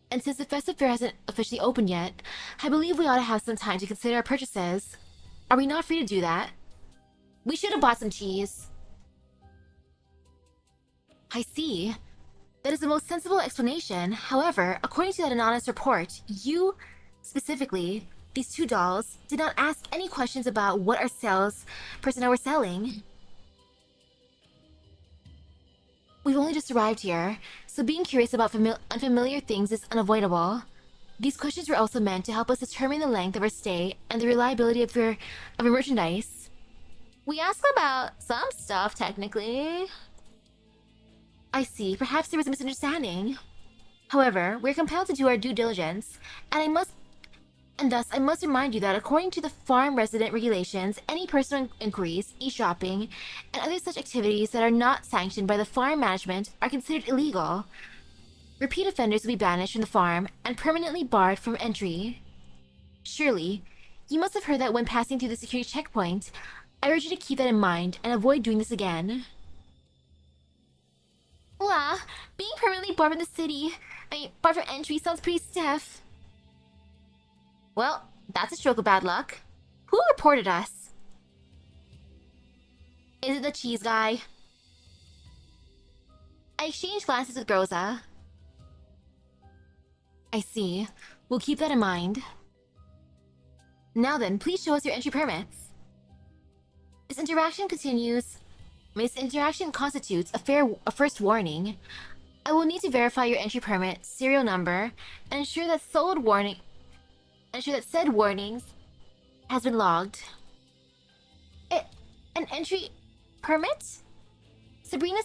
And since the festive fair hasn't officially opened yet, I believe we ought to have some time to consider our purchases. Are we not free to do that? We should have bought some cheese. I see. That is the most sensible explanation. However, according to that anonymous report, you, specifically, these two dolls, did not ask any questions about what our sales personnel were selling. We've only just arrived here, so being curious about unfamiliar things is unavoidable. These questions were also meant to help us determine the length of our stay and the reliability of our merchandise. We asked about some stuff, technically. I see. Perhaps there was a misunderstanding. However, we're compelled to do our due diligence, and thus I must remind you that according to the farm resident regulations, any personal inquiries, e-shopping, and other such activities that are not sanctioned by the farm management are considered illegal. Repeat offenders will be banished from the farm and permanently barred from entry. Surely, you must have heard that when passing through the security checkpoint. I urge you to keep that in mind and avoid doing this again. Wow, being permanently barred from the city, barred from entry sounds pretty stiff. Well, that's a stroke of bad luck. Who reported us? Is it the cheese guy? I exchanged glances with Groza. I see. We'll keep that in mind. Now then, please show us your entry permits. This interaction constitutes a first warning. I will need to verify your entry permit, serial number, and ensure that said warnings has been logged. An entry permit? Sabrina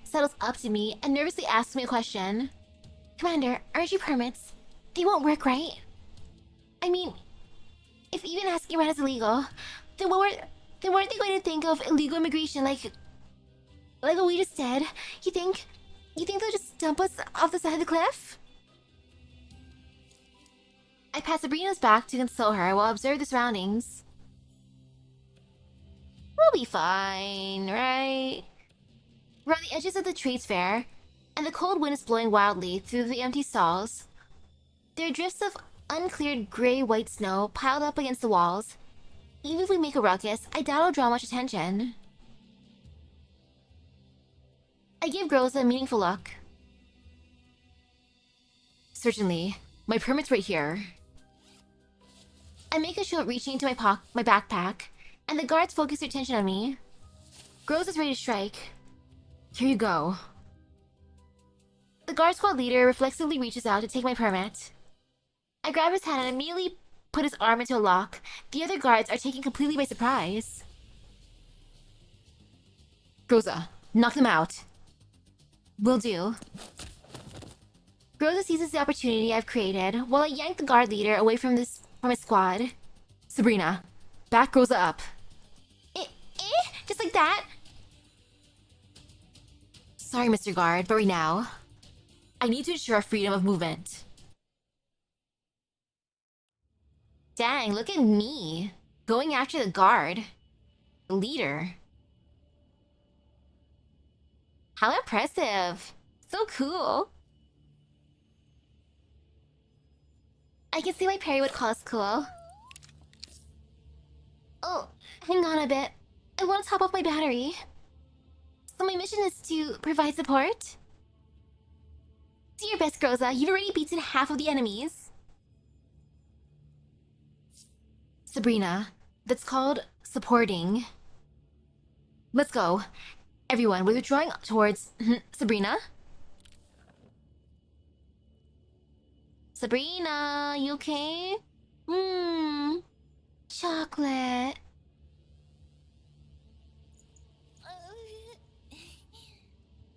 settles up to me and nervously asks me a question. Commander, our entry permits, they won't work, right? I mean, if even asking around is illegal, then weren't they going to think of illegal immigration like what we just did? You think they'll just dump us off the side of the cliff? I pat Sabrina's back to console her while I observe the surroundings. We'll be fine, right? We're on the edges of the trades fair, and the cold wind is blowing wildly through the empty stalls. There are drifts of uncleared gray-white snow piled up against the walls. Even if we make a ruckus, I doubt it'll draw much attention. I give Groza a meaningful look. Certainly. My permit's right here. I make a show of reaching into my backpack, and the guards focus their attention on me. Groza's ready to strike. Here you go. The guard squad leader reflexively reaches out to take my permit. I grab his hand and immediately put his arm into a lock. The other guards are taken completely by surprise. Groza, knock them out. Will do. Groza seizes the opportunity I've created while I yank the guard leader away from his squad. Sabrina, back Groza up. Just like that? Sorry, Mr. Guard, but right now, I need to ensure our freedom of movement. Dang, look at me. Going after the guard. The leader. How impressive. So cool. I can see why Perry would call us cool. Oh, hang on a bit. I want to top off my battery. So my mission is to provide support? Do your best, Groza. You've already beaten half of the enemies. Sabrina, that's called supporting. Let's go. Everyone, we're withdrawing towards Sabrina. Sabrina, you okay? Chocolate.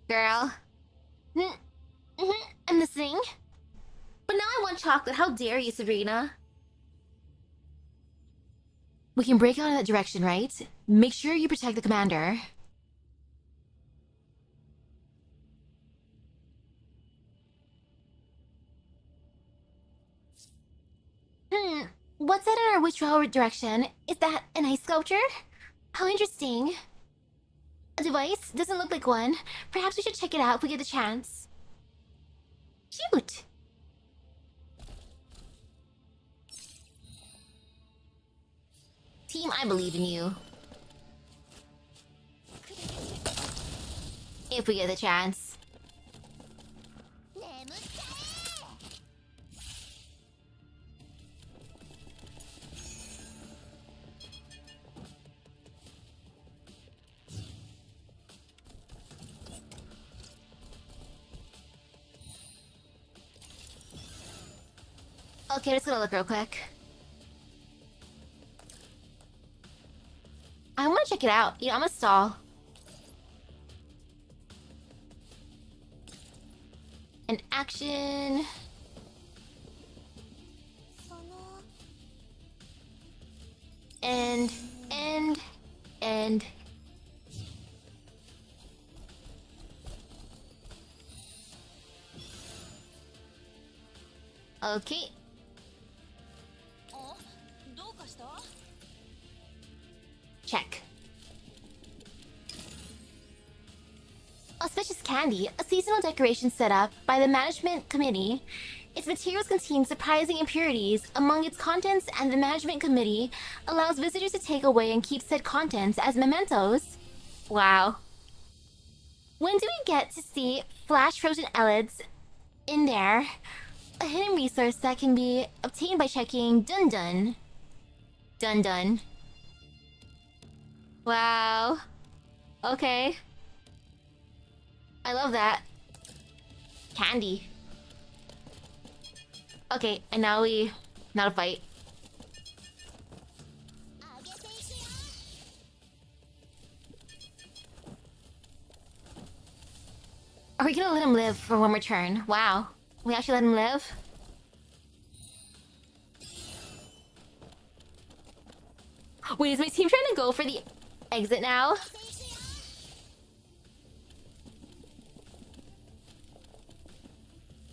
Girl. I'm listening. But now I want chocolate. How dare you, Sabrina? We can break out in that direction, right? Make sure you protect the commander. What's that in our withdrawal direction? Is that an ice sculpture? How interesting. A device? Doesn't look like one. Perhaps we should check it out if we get the chance. Cute! Team, I believe in you. If we get the chance. Okay, let's go look real quick. I want to check it out. You know, I'm gonna stall. An action. And. Okay. Check. Auspicious Candy, a seasonal decoration set up by the management committee. Its materials contain surprising impurities among its contents, and the management committee allows visitors to take away and keep said contents as mementos. Wow. When do we get to see flash frozen elids in there? A hidden resource that can be obtained by checking Dun Dun. Dun dun. Wow. Okay. I love that. Candy. Okay, and now to fight. Are we gonna let him live for one more turn? Wow. We actually let him live? Wait, is my team trying to go for the exit now?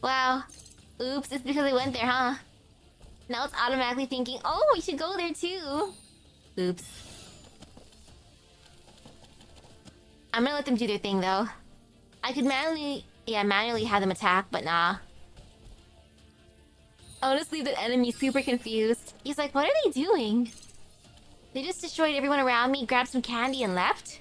Wow. Oops, it's because I went there, huh? Now it's automatically thinking, oh, we should go there too. Oops. I'm gonna let them do their thing though. I could manually have them attack, but nah. I wanna leave that enemy super confused. He's like, what are they doing? They just destroyed everyone around me, grabbed some candy, and left?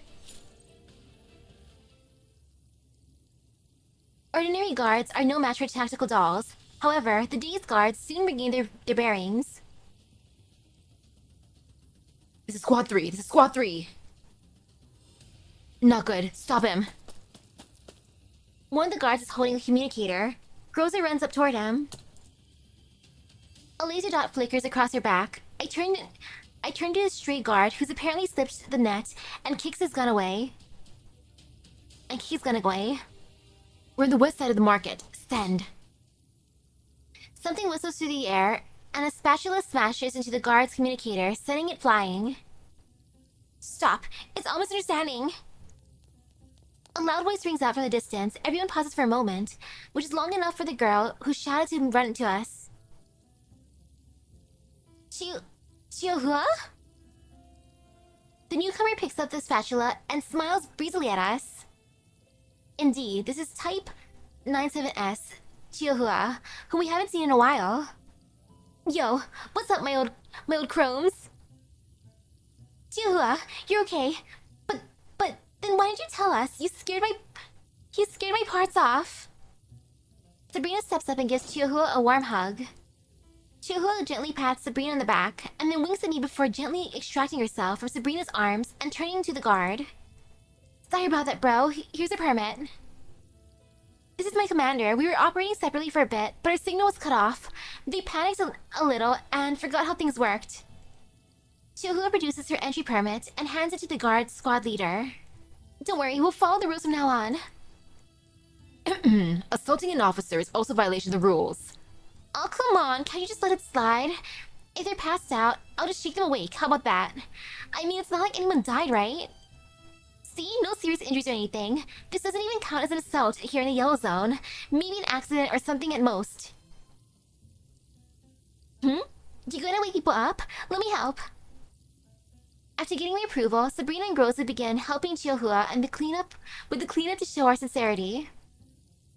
Ordinary guards are no match for tactical dolls. However, the dazed guards soon regain their bearings. This is Squad 3. This is Squad 3. Not good. Stop him. One of the guards is holding a communicator. Groza runs up toward him. A laser dot flickers across her back. I turn to the stray guard, who's apparently slipped the net, and kicks his gun away. We're on the west side of the market. Send. Something whistles through the air, and a spatula smashes into the guard's communicator, sending it flying. Stop. It's all misunderstanding. A loud voice rings out from the distance. Everyone pauses for a moment, which is long enough for the girl who shouted to run to us. Chiohua? The newcomer picks up the spatula and smiles breezily at us. Indeed, this is Type 97S, Chiohua, whom we haven't seen in a while. Yo, what's up, my old chromes? Chiohua, you're okay. But then why didn't you tell us? You scared my parts off. Sabrina steps up and gives Chiyohua a warm hug. Chiyohua gently pats Sabrina on the back and then winks at me before gently extracting herself from Sabrina's arms and turning to the guard. Sorry about that, bro. Here's a permit. This is my commander. We were operating separately for a bit, but our signal was cut off. They panicked a little and forgot how things worked. Chiyohua produces her entry permit and hands it to the guard squad leader. Don't worry, we'll follow the rules from now on. Assaulting an officer is also a violation of the rules. Oh, come on. Can't you just let it slide? If they're passed out, I'll just shake them awake. How about that? I mean, it's not like anyone died, right? See? No serious injuries or anything. This doesn't even count as an assault here in the yellow zone. Maybe an accident or something at most. You gonna wake people up? Let me help. After getting the approval, Sabrina and Rosa begin helping Chiyohua and with the cleanup to show our sincerity.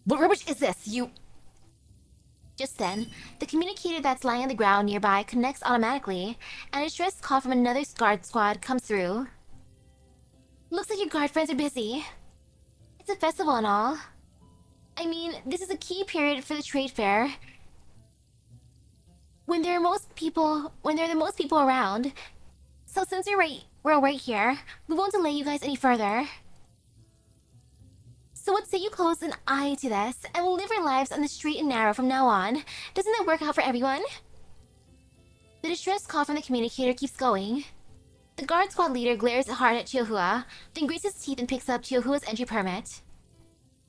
What rubbish is this? Just then, the communicator that's lying on the ground nearby connects automatically, and a distress call from another guard squad comes through. Looks like your guard friends are busy. It's a festival and all. I mean, this is a key period for the trade fair. When there are the most people around. So since we're all right here, we won't delay you guys any further. So what say you close an eye to this, and we'll live our lives on the straight and narrow from now on? Doesn't that work out for everyone? The distress call from the communicator keeps going. The guard squad leader glares hard at Chiyohua, then grits his teeth and picks up Chiyohua's entry permit.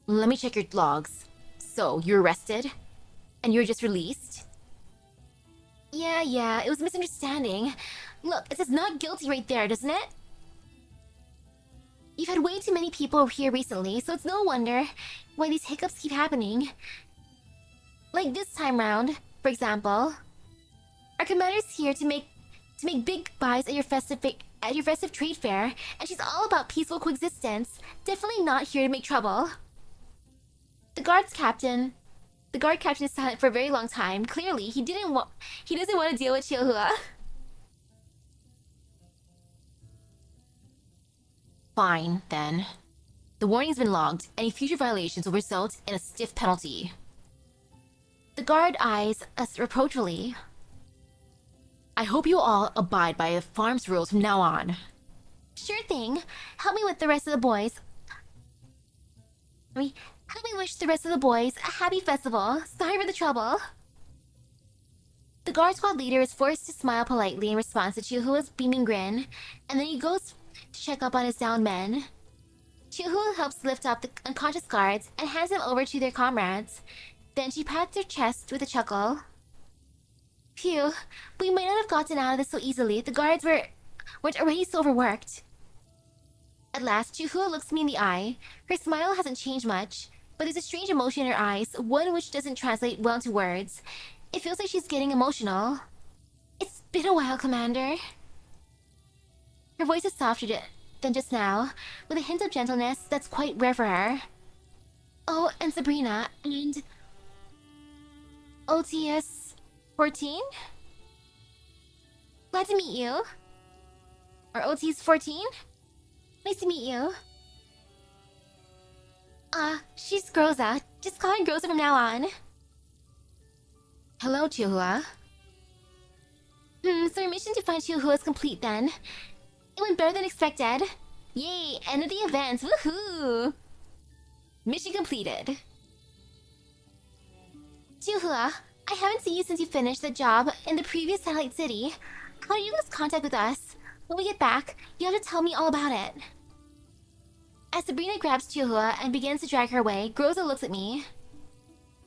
Let me check your logs. So, you're arrested? And you're just released? Yeah, it was a misunderstanding. Look, it says not guilty right there, doesn't it? You've had way too many people here recently, so it's no wonder why these hiccups keep happening. Like this time round, for example. Our commander's here to make big buys at your festive trade fair, and she's all about peaceful coexistence. Definitely not here to make trouble. The guard captain is silent for a very long time. Clearly, he doesn't want to deal with Chiyohua. Fine, then. The warning's been logged. Any future violations will result in a stiff penalty. The guard eyes us reproachfully. I hope you all abide by the farm's rules from now on. Sure thing. Help me with the rest of the boys. Help me wish the rest of the boys a happy festival. Sorry for the trouble. The guard squad leader is forced to smile politely in response to Chiyohua's beaming grin, and then he goes to check up on his downed men. Chiyohua helps lift up the unconscious guards and hands them over to their comrades. Then she pats their chest with a chuckle. Phew, we might not have gotten out of this so easily if the guards weren't already so overworked. At last, Chiyohua looks me in the eye. Her smile hasn't changed much, but there's a strange emotion in her eyes, one which doesn't translate well into words. It feels like she's getting emotional. It's been a while, Commander. Her voice is softer than just now, with a hint of gentleness that's quite rare for her. Oh, and Sabrina, and... OTS 14? Glad to meet you. Or OTS 14? Nice to meet you. She's Groza. Just call her Groza from now on. Hello, Chiyohua. So our mission to find Chiyohua is complete then. It went better than expected. Yay, end of the event, woohoo! Mission completed. Chiyohua, I haven't seen you since you finished the job in the previous satellite city. How do you lose contact with us? When we get back, you have to tell me all about it. As Sabrina grabs Chiyohua and begins to drag her away, Groza looks at me.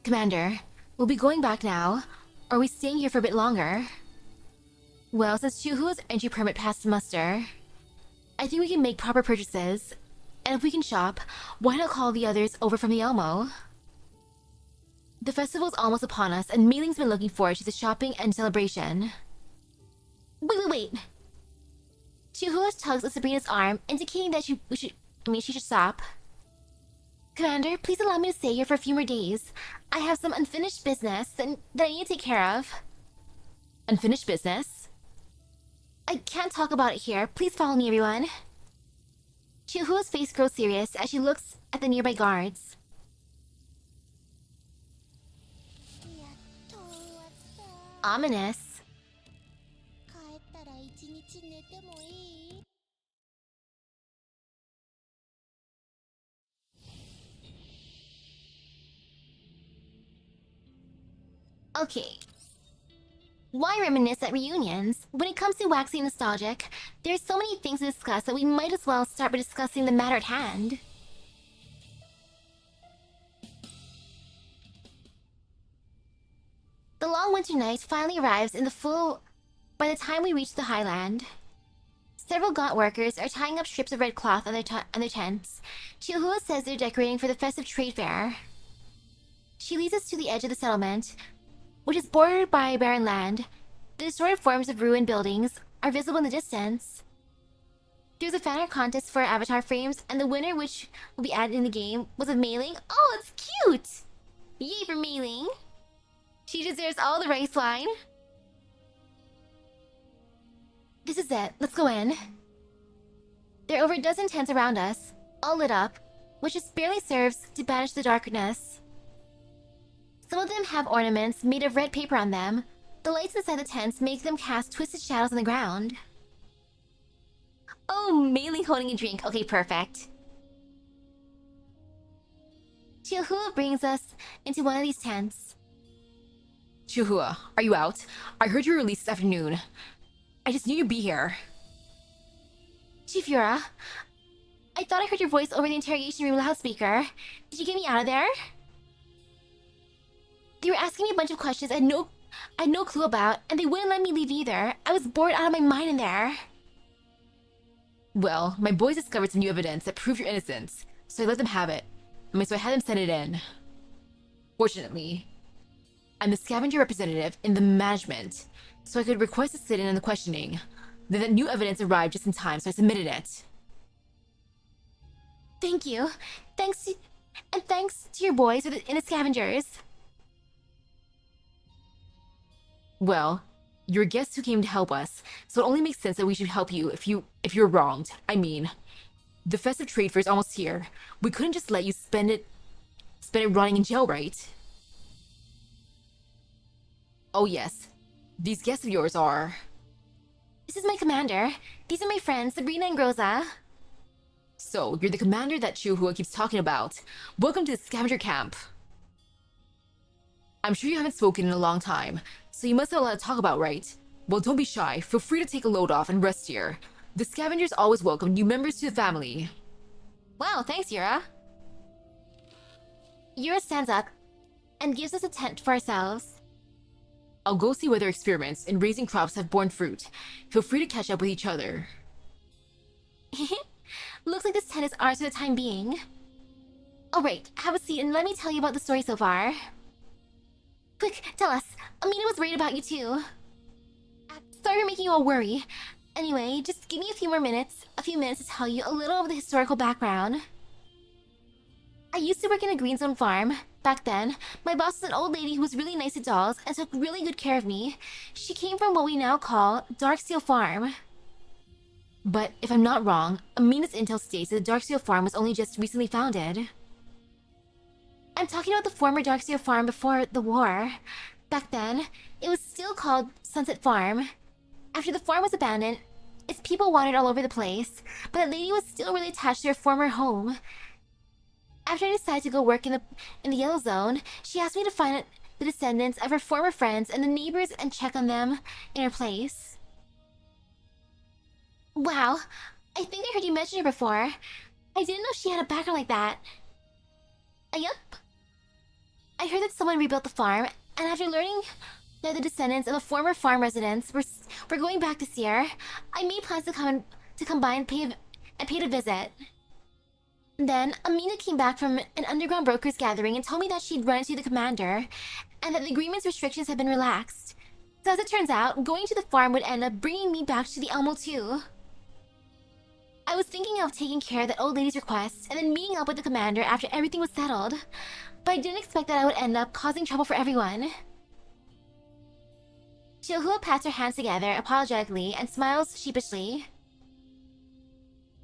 Commander, we'll be going back now, or are we staying here for a bit longer? Well, since Chiyohua's entry permit passed muster, I think we can make proper purchases. And if we can shop, why not call the others over from the Elmo? The festival's almost upon us, and Meiling's been looking forward to the shopping and celebration. Wait. Chiyohua tugs at Sabrina's arm, indicating that she should stop. Commander, please allow me to stay here for a few more days. I have some unfinished business that I need to take care of. Unfinished business? I can't talk about it here. Please follow me, everyone. Chiyohua's face grows serious as she looks at the nearby guards. Ominous. 帰ったら一日寝てもいい？ Okay. Why reminisce at reunions? When it comes to waxing nostalgic, there's so many things to discuss that we might as well start by discussing the matter at hand. The long winter night finally arrives in the full by the time we reach the highland. Several gaunt workers are tying up strips of red cloth on their tents. Chihuahua says they're decorating for the festive trade fair. She leads us to the edge of the settlement, which is bordered by barren land. The distorted forms of ruined buildings are visible in the distance. There's a fan art contest for avatar frames, and the winner, which will be added in the game, was a mailing. Oh, it's cute! Yay for mailing! She deserves all the rice wine. This is it. Let's go in. There are over a dozen tents around us, all lit up, which just barely serves to banish the darkness. Some of them have ornaments made of red paper on them. The lights inside the tents make them cast twisted shadows on the ground. Oh, mainly holding a drink. Okay, perfect. Chihuahua brings us into one of these tents. Chihuahua, are you out? I heard you were released this afternoon. I just knew you'd be here. Chief Yura, I thought I heard your voice over the interrogation room loudspeaker. Did you get me out of there? They were asking me a bunch of questions I had no clue about, and they wouldn't let me leave either. I was bored out of my mind in there. Well, my boys discovered some new evidence that proved your innocence, so I let them have it. So I had them send it in. Fortunately, I'm the scavenger representative in the management, so I could request to sit in on the questioning. Then that new evidence arrived just in time, so I submitted it. Thank you. Thanks to your boys in the scavengers. Well, you're a guest who came to help us, so it only makes sense that we should help you if you're wronged. I mean, the festive trade fair is almost here. We couldn't just let you spend it rotting in jail, right? Oh yes, these guests of yours are... This is my commander. These are my friends, Sabrina and Groza. So, you're the commander that Chihuahua keeps talking about. Welcome to the scavenger camp. I'm sure you haven't spoken in a long time, so you must have a lot to talk about, right? Well, don't be shy. Feel free to take a load off and rest here. The scavengers always welcome new members to the family. Wow, thanks, Yura. Yura stands up and gives us a tent for ourselves. I'll go see whether experiments in raising crops have borne fruit. Feel free to catch up with each other. Looks like this tent is ours for the time being. Alright, have a seat and let me tell you about the story so far. Quick, tell us. Amina was worried about you too. Sorry for making you all worry. Anyway, just give me a few minutes to tell you a little of the historical background. I used to work in a green zone farm. Back then, my boss was an old lady who was really nice to dolls and took really good care of me. She came from what we now call Darksteel Farm. But if I'm not wrong, Amina's intel states that the Darksteel Farm was only just recently founded. I'm talking about the former Darksteel Farm before the war. Back then, it was still called Sunset Farm. After the farm was abandoned, its people wandered all over the place, but that lady was still really attached to her former home. After I decided to go work in the Yellow Zone, she asked me to find the descendants of her former friends and the neighbors and check on them in her place. Wow, I think I heard you mention her before. I didn't know she had a background like that. Yup. I heard that someone rebuilt the farm, and after learning that the descendants of a former farm residents were going back this year, I made plans to come by and pay a visit. Then, Amina came back from an underground brokers gathering and told me that she'd run into the commander, and that the agreement's restrictions had been relaxed. So as it turns out, going to the farm would end up bringing me back to the Elmo too. I was thinking of taking care of that old lady's request, and then meeting up with the commander after everything was settled. But I didn't expect that I would end up causing trouble for everyone. Chihuahua pats her hands together apologetically and smiles sheepishly.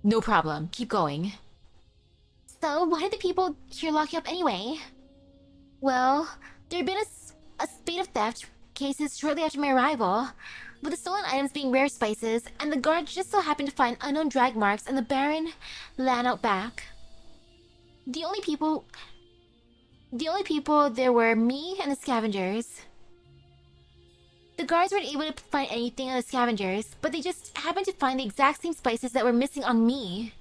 No problem. Keep going. So, why did the people here lock you up anyway? Well, there had been a spate of theft cases shortly after my arrival, with the stolen items being rare spices, and the guards just so happened to find unknown drag marks and the barren land out back. The only people there were me and the scavengers. The guards weren't able to find anything on the scavengers, but they just happened to find the exact same spices that were missing on me.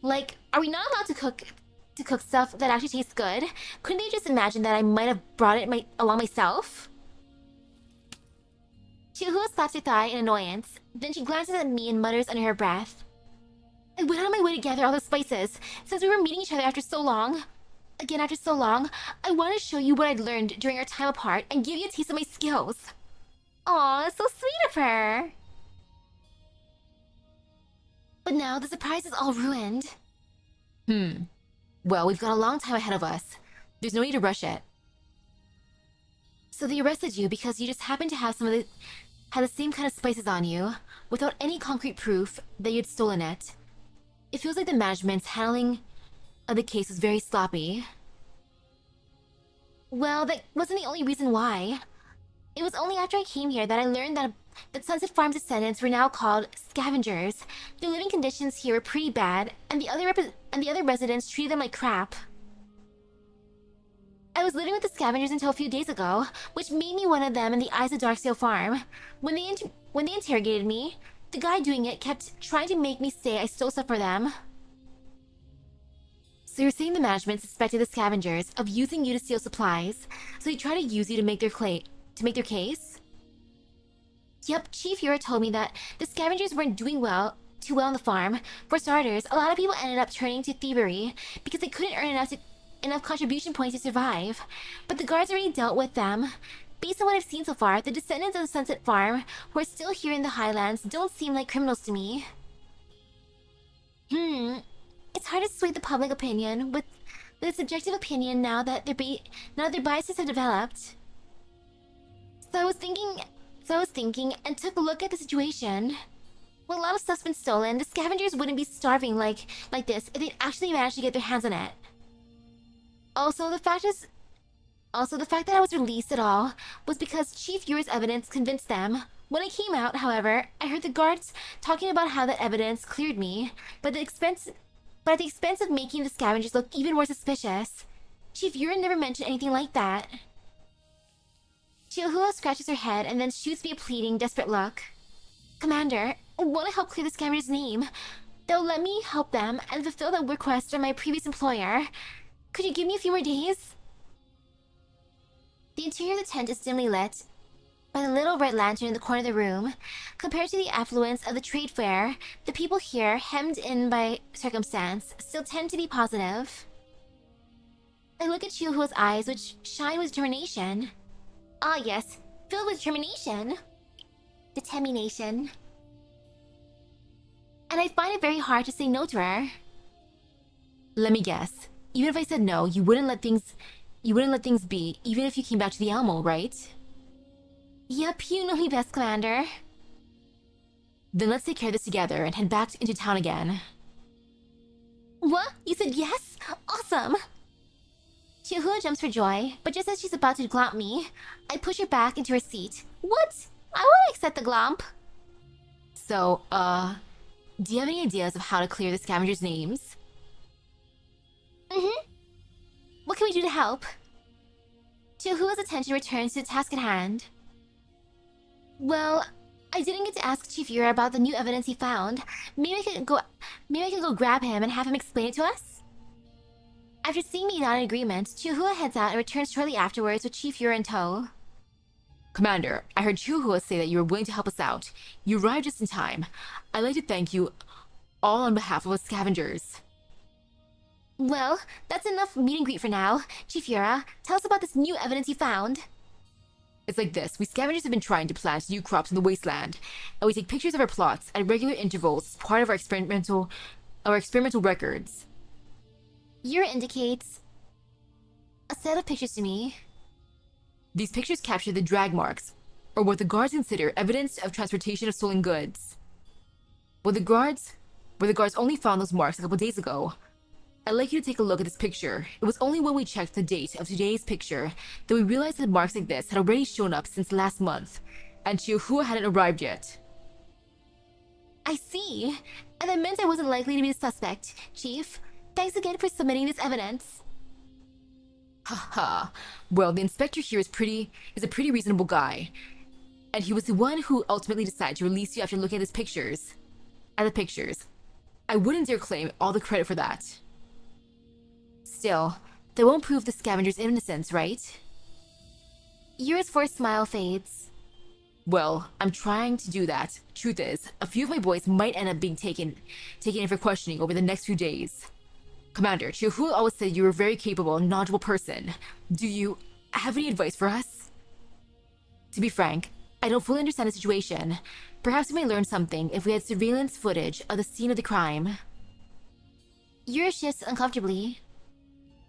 Like, are we not allowed to cook stuff that actually tastes good? Couldn't they just imagine that I might have brought it along myself? Chihuahua slaps her thigh in annoyance. Then she glances at me and mutters under her breath. I went out of my way to gather all the spices, since we were meeting each other after so long. Again, after so long, I wanted to show you what I'd learned during our time apart and give you a taste of my skills. Aw, so sweet of her. But now the surprise is all ruined. Well, we've got a long time ahead of us. There's no need to rush it. So they arrested you because you just happened to have had the same kind of spices on you, without any concrete proof that you'd stolen it. It feels like the management's handling of the case was very sloppy. Well, that wasn't the only reason why. It was only after I came here that I learned that Sunset Farm's descendants were now called scavengers. Their living conditions here were pretty bad, and the other residents treated them like crap. I was living with the scavengers until a few days ago, which made me one of them in the eyes of Darksail Farm. When they interrogated me, the guy doing it kept trying to make me say I stole stuff for them. So you're saying the management suspected the scavengers of using you to steal supplies, so they try to use you to make their case? Yep, Chief Yura told me that the scavengers weren't doing too well on the farm. For starters, a lot of people ended up turning to thievery because they couldn't earn enough contribution points to survive. But the guards already dealt with them. Based on what I've seen so far, the descendants of the Sunset Farm, who are still here in the Highlands, don't seem like criminals to me. It's hard to sway the public opinion with a subjective opinion now that their biases have developed. So I was thinking and took a look at the situation. When a lot of stuff's been stolen, the scavengers wouldn't be starving like this if they'd actually managed to get their hands on it. Also, the fact that I was released at all was because Chief Yura's evidence convinced them. When I came out, however, I heard the guards talking about how that evidence cleared me, but at the expense of making the scavengers look even more suspicious. Chief Yura never mentioned anything like that. Chihuahua scratches her head and then shoots me a pleading, desperate look. Commander, I want to help clear the scavenger's name. They'll let me help them and fulfill the request from my previous employer. Could you give me a few more days? The interior of the tent is dimly lit by the little red lantern in the corner of the room. Compared to the affluence of the trade fair, the people here, hemmed in by circumstance, still tend to be positive. I look at Chihuahua's eyes, which shine with determination. Ah yes, filled with determination. Determination. And I find it very hard to say no to her. Let me guess. Even if I said no, you wouldn't let things be, even if you came back to the Elmo, right? Yep, you know me best, Commander. Then let's take care of this together and head back into town again. What? You said yes? Awesome! Chihuahua jumps for joy, but just as she's about to glomp me, I push her back into her seat. What? I want to accept the glomp. So, do you have any ideas of how to clear the scavengers' names? What can we do to help? Chihuahua's attention returns to the task at hand. Well, I didn't get to ask Chief Yura about the new evidence he found. Maybe I could go grab him and have him explain it to us? After seeing me not in agreement, Chihuahua heads out and returns shortly afterwards with Chief Yura in tow. Commander, I heard Chihuahua say that you were willing to help us out. You arrived just in time. I'd like to thank you all on behalf of us scavengers. Well, that's enough meet and greet for now. Chief Yura, tell us about this new evidence you found. It's like this. We scavengers have been trying to plant new crops in the wasteland, and we take pictures of our plots at regular intervals as part of our experimental records. Yura indicates a set of pictures to me. These pictures capture the drag marks, or what the guards consider evidence of transportation of stolen goods. Where the guards only found those marks a couple days ago. I'd like you to take a look at this picture. It was only when we checked the date of today's picture that we realized that marks like this had already shown up since last month, and Chiyohua hadn't arrived yet. I see. And that meant I wasn't likely to be the suspect. Chief, thanks again for submitting this evidence. Haha. Well, the inspector here is a pretty reasonable guy. And he was the one who ultimately decided to release you after looking at the pictures. I wouldn't dare claim all the credit for that. Still, that won't prove the scavenger's innocence, right? Yura's forced smile fades. Well, I'm trying to do that. Truth is, a few of my boys might end up being taken in for questioning over the next few days. Commander, Chiyohua always said you were a very capable and knowledgeable person. Do you have any advice for us? To be frank, I don't fully understand the situation. Perhaps we may learn something if we had surveillance footage of the scene of the crime. Yura shifts uncomfortably.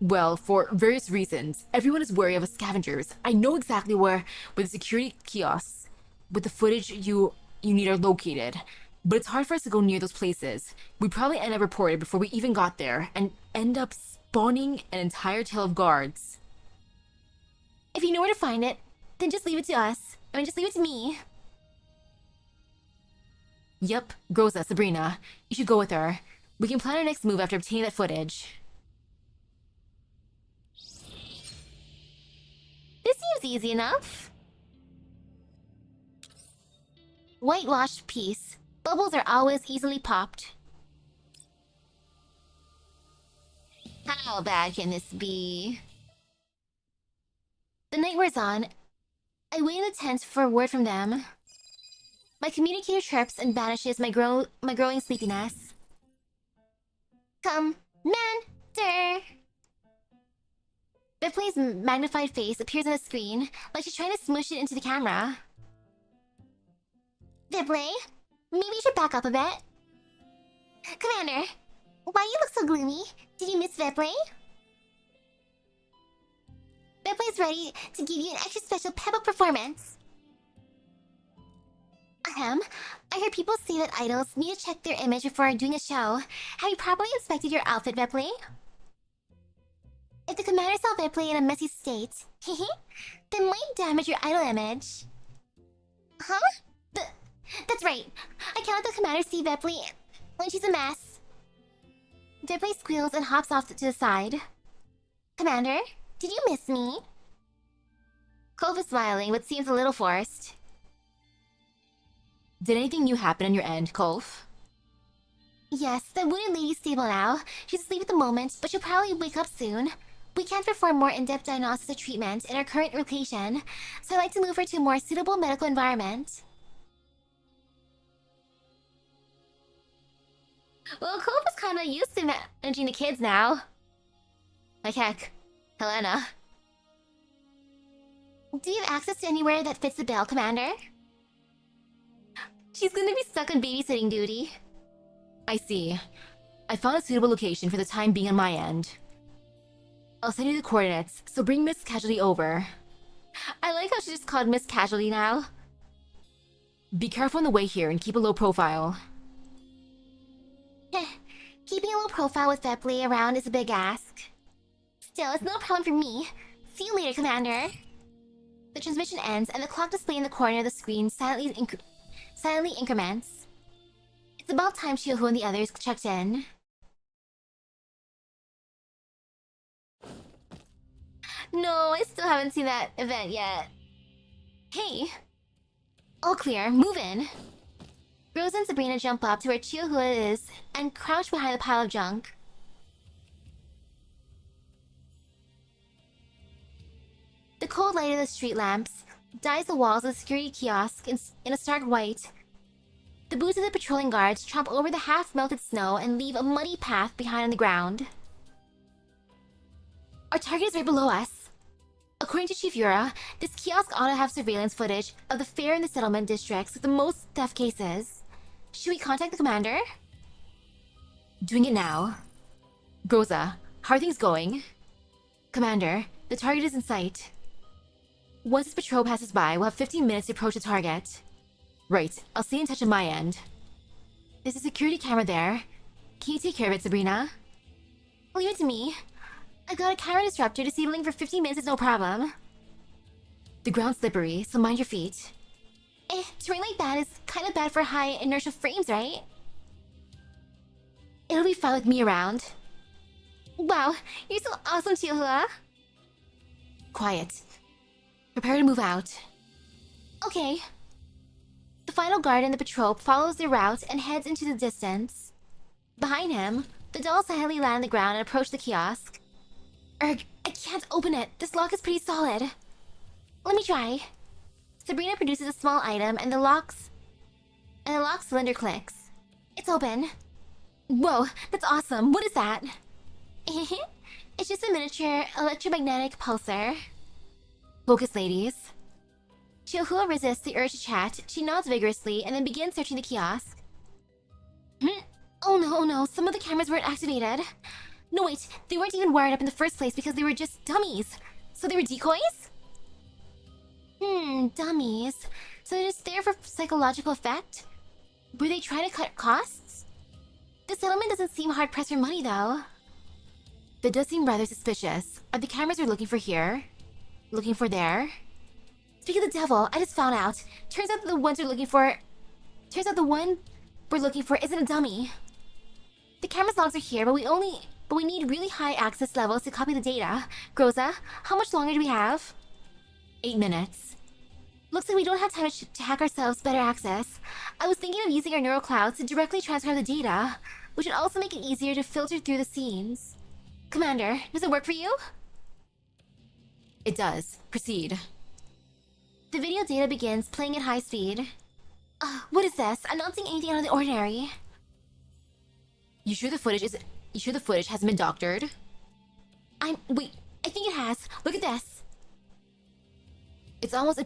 Well, for various reasons, everyone is wary of us scavengers. I know exactly where the security kiosks with the footage you need are located, but it's hard for us to go near those places. We'd probably end up reported before we even got there and end up spawning an entire tail of guards. If you know where to find it, then just leave it to us. Just leave it to me. Yep, Groza, Sabrina. You should go with her. We can plan our next move after obtaining that footage. This seems easy enough. Whitewashed piece. Bubbles are always easily popped. How bad can this be? The night wears on. I wait in the tent for a word from them. My communicator chirps and banishes my growing sleepiness. Commander! Beplay's magnified face appears on the screen, like she's trying to smoosh it into the camera. Beplay, maybe you should back up a bit. Commander, why do you look so gloomy? Did you miss Beplay? Beplay's ready to give you an extra special pep-up performance. Ahem, I heard people say that idols need to check their image before doing a show. Have you properly inspected your outfit, Beplay? If the commander saw Beplay in a messy state, that might damage your idol image. Huh? That's right. I can't let the commander see Beplay when she's a mess. Beplay squeals and hops off to the side. Commander, did you miss me? Kolf is smiling, but seems a little forced. Did anything new happen on your end, Kolf? Yes, that wounded lady's stable now. She's asleep at the moment, but she'll probably wake up soon. We can't perform more in-depth diagnosis or treatment in our current location, so I'd like to move her to a more suitable medical environment. Well, Kolf is kinda used to managing the kids now. Like heck, Helena. Do you have access to anywhere that fits the bill, Commander? She's gonna be stuck on babysitting duty. I see. I found a suitable location for the time being on my end. I'll send you the coordinates, so bring Miss Casualty over. I like how she's just called Miss Casualty now. Be careful on the way here and keep a low profile. Keeping a low profile with Bepley around is a big ask. Still, it's no problem for me. See you later, Commander. The transmission ends and the clock display in the corner of the screen silently increments. It's about time Chiyohua and the others checked in. No, I still haven't seen that event yet. Hey! All clear, move in. Rose and Sabrina jump up to where Chiyohua is and crouch behind the pile of junk. The cold light of the street lamps dyes the walls of the security kiosk in a stark white. The boots of the patrolling guards tramp over the half-melted snow and leave a muddy path behind on the ground. Our target is right below us. According to Chief Yura, this kiosk ought to have surveillance footage of the fair in the settlement districts with the most theft cases. Should we contact the commander? Doing it now. Groza, how are things going? Commander, the target is in sight. Once this patrol passes by, we'll have 15 minutes to approach the target. Right, I'll stay in touch on my end. There's a security camera there. Can you take care of it, Sabrina? Leave it to me. I got a camera disruptor. Disabling for 15 minutes is no problem. The ground's slippery, so mind your feet. Terrain like that is kind of bad for high inertial frames, right? It'll be fine with me around. Wow, you're so awesome, Chiyohua. Quiet. Prepare to move out. Okay. The final guard in the patrol follows their route and heads into the distance. Behind him, the dolls silently land on the ground and approach the kiosk. Erg, I can't open it. This lock is pretty solid. Let me try. Sabrina produces a small item and the lock cylinder clicks. It's open. Whoa, that's awesome. What is that? It's just a miniature electromagnetic pulsar. Focus, ladies. Chiyohua resists the urge to chat. She nods vigorously and then begins searching the kiosk. Oh no, some of the cameras weren't activated. No wait, they weren't even wired up in the first place because they were just dummies. So they were decoys? Dummies. So they're just there for psychological effect? Were they trying to cut costs? The settlement doesn't seem hard-pressed for money, though. That does seem rather suspicious. Are the cameras we're looking for here? Looking for there? Speak of the devil, I just found out. Turns out the one we're looking for isn't a dummy. The camera's logs are here, but we need really high access levels to copy the data. Groza, how much longer do we have? 8 minutes. Looks like we don't have time to hack ourselves better access. I was thinking of using our neural clouds to directly transcribe the data, which would also make it easier to filter through the scenes. Commander, does it work for you? It does. Proceed. The video data begins playing at high speed. What is this? I'm not seeing anything out of the ordinary. You sure the footage hasn't been doctored? Wait, I think it has. Look at this. It's almost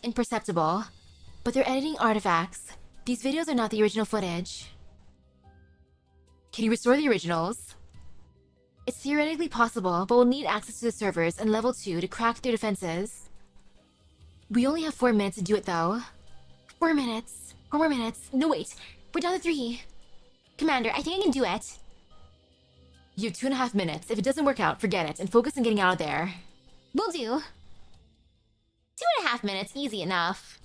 imperceptible, but they're editing artifacts. These videos are not the original footage. Can you restore the originals? It's theoretically possible, but we'll need access to the servers and level 2 to crack their defenses. We only have 4 minutes to do it, though. 4 minutes. 4 more minutes. No, wait. We're down to 3. Commander, I think I can do it. You have 2.5 minutes. If it doesn't work out, forget it, and focus on getting out of there. Will do. 2.5 minutes, easy enough.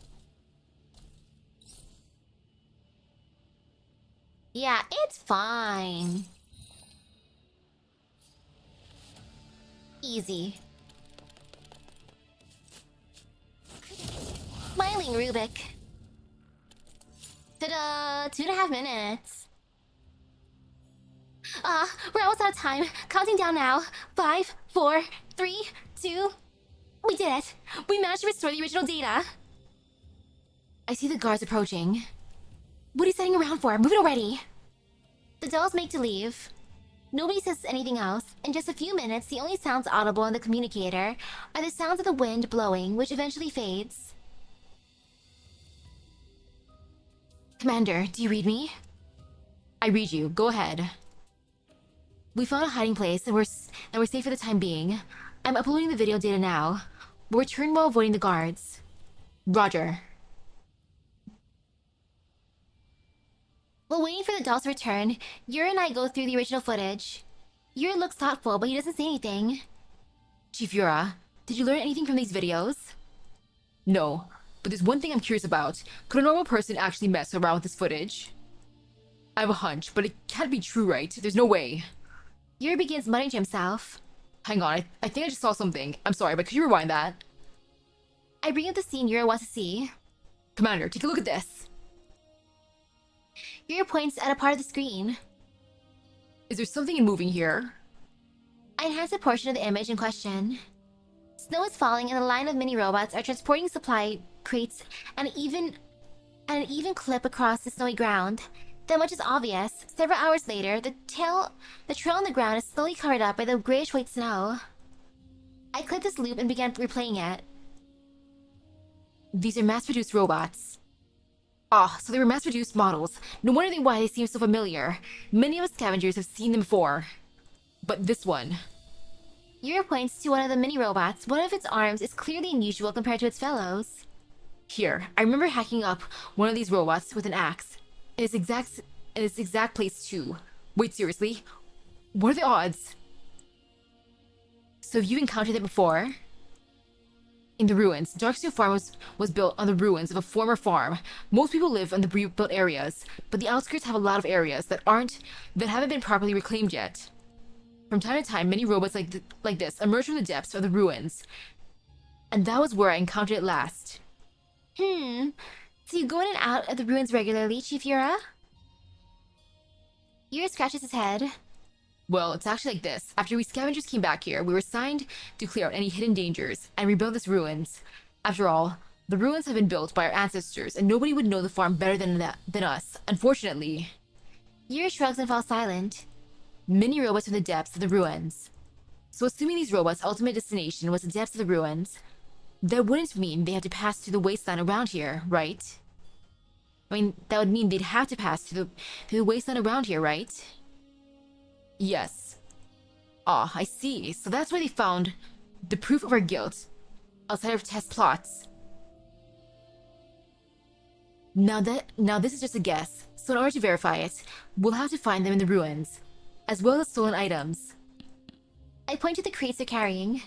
Yeah, it's fine. Easy. Smiling Rubik. Ta-da! 2.5 minutes. We're almost out of time. Counting down now. 5, 4, 3, 2... We did it! We managed to restore the original data! I see the guards approaching. What are you setting around for? Move it already! The dolls make to leave. Nobody says anything else. In just a few minutes, the only sounds audible on the communicator are the sounds of the wind blowing, which eventually fades. Commander, do you read me? I read you. Go ahead. We found a hiding place, and we're safe for the time being. I'm uploading the video data now. We'll return while avoiding the guards. Roger. While waiting for the dolls to return, Yuri and I go through the original footage. Yuri looks thoughtful, but he doesn't say anything. Chief Yura, did you learn anything from these videos? No, but there's one thing I'm curious about. Could a normal person actually mess around with this footage? I have a hunch, but it can't be true, right? There's no way. Yuri begins muttering to himself. Hang on, I think I just saw something. I'm sorry, but could you rewind that? I bring up the scene Yuri wants to see. Commander, take a look at this. Yuri points at a part of the screen. Is there something moving here? I enhance a portion of the image in question. Snow is falling and a line of mini robots are transporting supply crates at an even clip across the snowy ground. Then much is obvious. Several hours later, the trail on the ground is slowly covered up by the grayish-white snow. I clicked this loop and began replaying it. These are mass-produced robots. So they were mass-produced models. No wonder why they seem so familiar. Many of us scavengers have seen them before. But this one... Yuri points to one of the mini-robots. One of its arms is clearly unusual compared to its fellows. Here, I remember hacking up one of these robots with an axe. In its exact place too. Wait, seriously? What are the odds? So you encountered it before? In the ruins, Darksteel Farm was built on the ruins of a former farm. Most people live in the rebuilt areas, but the outskirts have a lot of areas that haven't been properly reclaimed yet. From time to time, many robots like this emerge from the depths of the ruins, and that was where I encountered it last. So you go in and out of the ruins regularly, Chief Yura? Yura scratches his head. Well, it's actually like this. After we scavengers came back here, we were assigned to clear out any hidden dangers and rebuild these ruins. After all, the ruins have been built by our ancestors, and nobody would know the farm better than us, unfortunately. Yura shrugs and falls silent. Many robots from the depths of the ruins. So assuming these robots' ultimate destination was the depths of the ruins, that wouldn't mean they had to pass through the wasteland around here, right? I mean, that would mean they'd have to pass through the wasteland around here, right? Yes. Ah, I see. So that's where they found the proof of our guilt outside of test plots. Now this is just a guess, so in order to verify it, we'll have to find them in the ruins, as well as stolen items. I point to the crates they're carrying.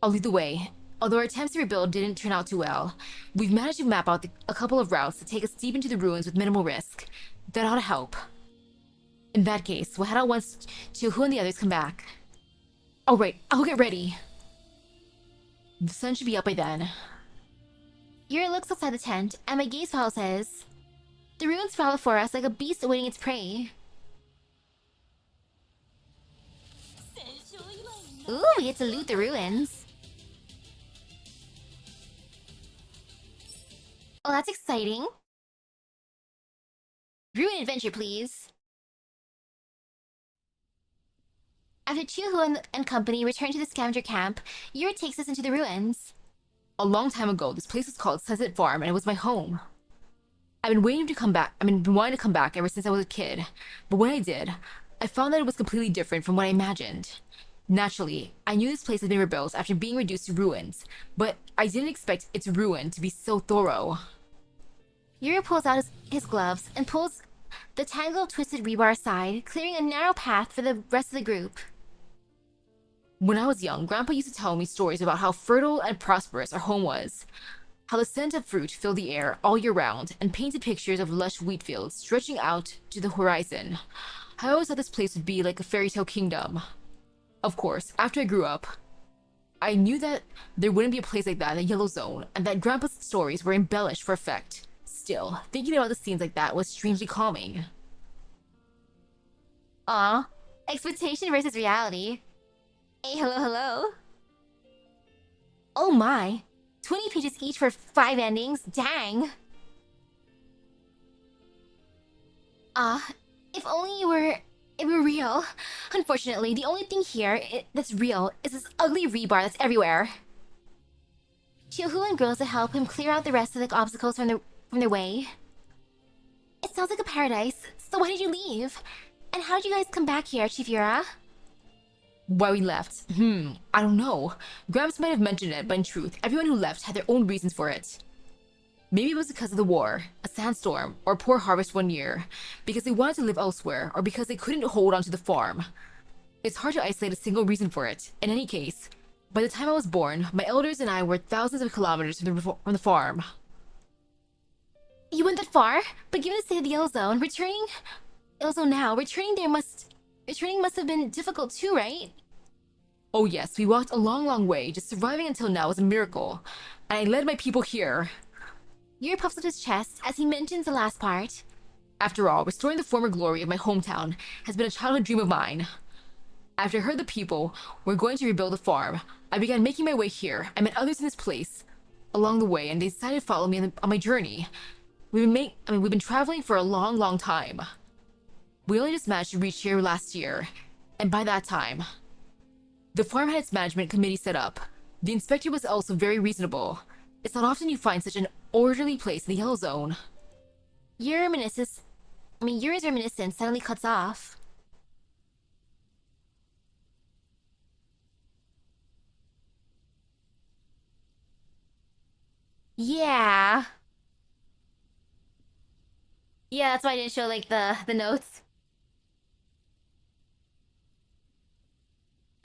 I'll lead the way. Although our attempts to rebuild didn't turn out too well, we've managed to map out a couple of routes that take us deep into the ruins with minimal risk. That ought to help. In that case, we'll head out once Chihu and the others come back. Alright, I'll get ready. The sun should be up by then. Yura looks outside the tent, and my gaze follows his. The ruins follow for us like a beast awaiting its prey. Ooh, we get to loot the ruins. Oh, that's exciting. Ruin adventure, please. After Chihu and company return to the scavenger camp, Yura takes us into the ruins. A long time ago, this place was called Sunset Farm, and it was my home. I've been wanting to come back ever since I was a kid, but when I did, I found that it was completely different from what I imagined. Naturally, I knew this place had been rebuilt after being reduced to ruins, but I didn't expect its ruin to be so thorough. Yura pulls out his gloves and pulls the tangle of twisted rebar aside, clearing a narrow path for the rest of the group. When I was young, Grandpa used to tell me stories about how fertile and prosperous our home was, how the scent of fruit filled the air all year round, and painted pictures of lush wheat fields stretching out to the horizon. I always thought this place would be like a fairy tale kingdom. Of course, after I grew up, I knew that there wouldn't be a place like that in the Yellow Zone, and that Grandpa's stories were embellished for effect. Still, thinking about the scenes like that was strangely calming. Aw, expectation versus reality. Hey, hello. Oh my, 20 pages each for 5 endings, dang. If only it were real. Unfortunately, the only thing here that's real is this ugly rebar that's everywhere. Chihu and girls to help him clear out the rest of the obstacles from their way. It sounds like a paradise, so why did you leave? And how did you guys come back here, Chief Yura? Why we left? I don't know. Gramps might have mentioned it, but in truth, everyone who left had their own reasons for it. Maybe it was because of the war, a sandstorm, or a poor harvest one year, because they wanted to live elsewhere, or because they couldn't hold on to the farm. It's hard to isolate a single reason for it. In any case, by the time I was born, my elders and I were thousands of kilometers from the farm. You went that far? But given the state of the Yellow Zone, returning must have been difficult too, right? Oh yes, we walked a long way, just surviving until now was a miracle. And I led my people here. Yuri puffs up his chest as he mentions the last part. After all, restoring the former glory of my hometown has been a childhood dream of mine. After I heard the people were going to rebuild the farm, I began making my way here. I met others in this place along the way, and they decided to follow me on my journey. We've been traveling for a long time. We only just managed to reach here last year, and by that time, the farm had its management committee set up. The inspector was also very reasonable. It's not often you find such an orderly place in the Yellow Zone. Yuri's reminiscence suddenly cuts off. Yeah. Yeah, that's why I didn't show, like, the notes.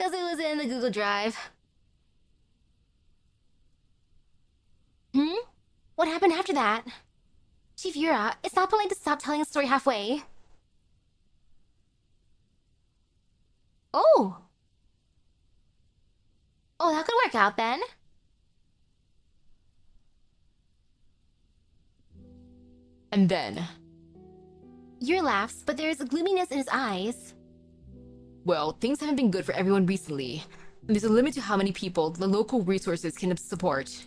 Because it was in the Google Drive. What happened after that? Chief Yura, it's not polite to stop telling a story halfway. Oh! Oh, that could work out then. And then... Yura laughs, but there's a gloominess in his eyes. Well, things haven't been good for everyone recently. There's a limit to how many people the local resources can support.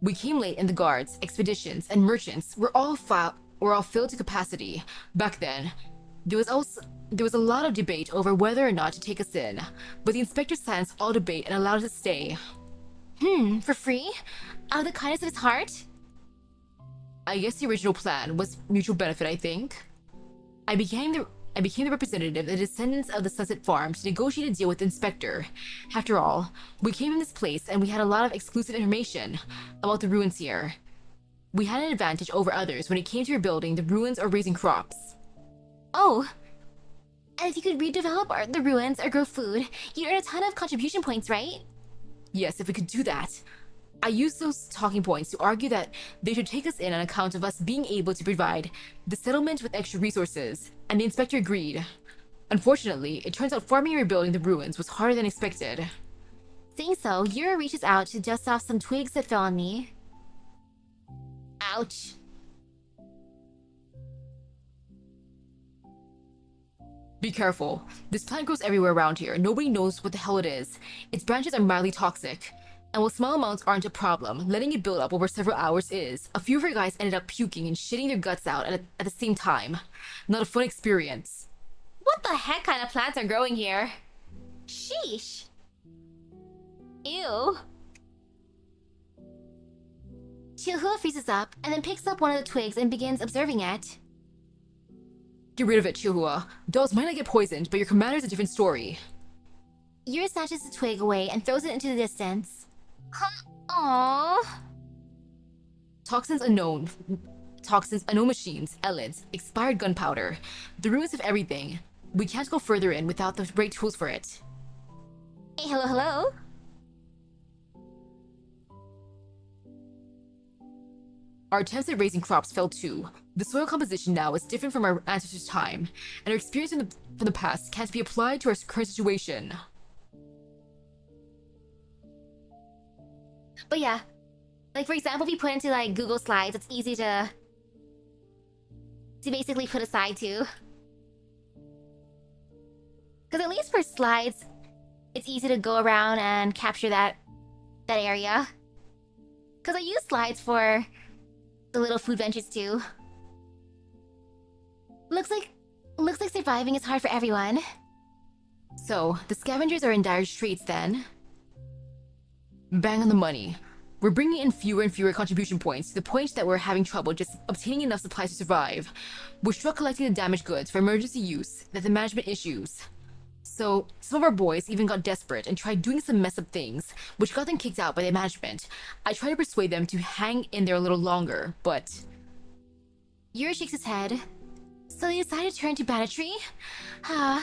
We came late and the guards, expeditions, and merchants were all filled to capacity. Back then, there was a lot of debate over whether or not to take us in, but the inspector silenced all debate and allowed us to stay. For free? Out of the kindness of his heart? I guess the original plan was mutual benefit, I think. I became the representative, the descendants of the Sunset Farm, to negotiate a deal with the inspector. After all, we came in this place and we had a lot of exclusive information about the ruins here. We had an advantage over others when it came to rebuilding the ruins or raising crops. Oh. And if you could redevelop the ruins or grow food, you'd earn a ton of contribution points, right? Yes, if we could do that. I used those talking points to argue that they should take us in on account of us being able to provide the settlement with extra resources, and the inspector agreed. Unfortunately, it turns out farming and rebuilding the ruins was harder than expected. Saying so, Yura reaches out to dust off some twigs that fell on me. Ouch. Be careful. This plant grows everywhere around here. Nobody knows what the hell it is. Its branches are mildly toxic. And while small amounts aren't a problem, letting it build up over several hours is. A few of our guys ended up puking and shitting their guts out at the same time. Not a fun experience. What the heck kind of plants are growing here? Sheesh. Ew. Chihuahua freezes up and then picks up one of the twigs and begins observing it. Get rid of it, Chihuahua. Dolls might not get poisoned, but your commander's a different story. Yura snatches the twig away and throws it into the distance. Aww. Toxins, unknown machines, elids, expired gunpowder. The ruins of everything. We can't go further in without the right tools for it. Hey, hello? Our attempts at raising crops failed too. The soil composition now is different from our ancestors' time, and our experience from the past can't be applied to our current situation. But yeah, like for example, if you put into like Google Slides, it's easy to basically put aside too. Because at least for slides, it's easy to go around and capture that area. Because I use slides for the little food ventures too. Looks like surviving is hard for everyone. So, the scavengers are in dire straits then? Bang on the money. We're bringing in fewer and fewer contribution points to the point that we're having trouble just obtaining enough supplies to survive. We're struck collecting the damaged goods for emergency use that the management issues. So, some of our boys even got desperate and tried doing some messed up things, which got them kicked out by the management. I tried to persuade them to hang in there a little longer, but... Yuri shakes his head. So they decided to turn to banditry?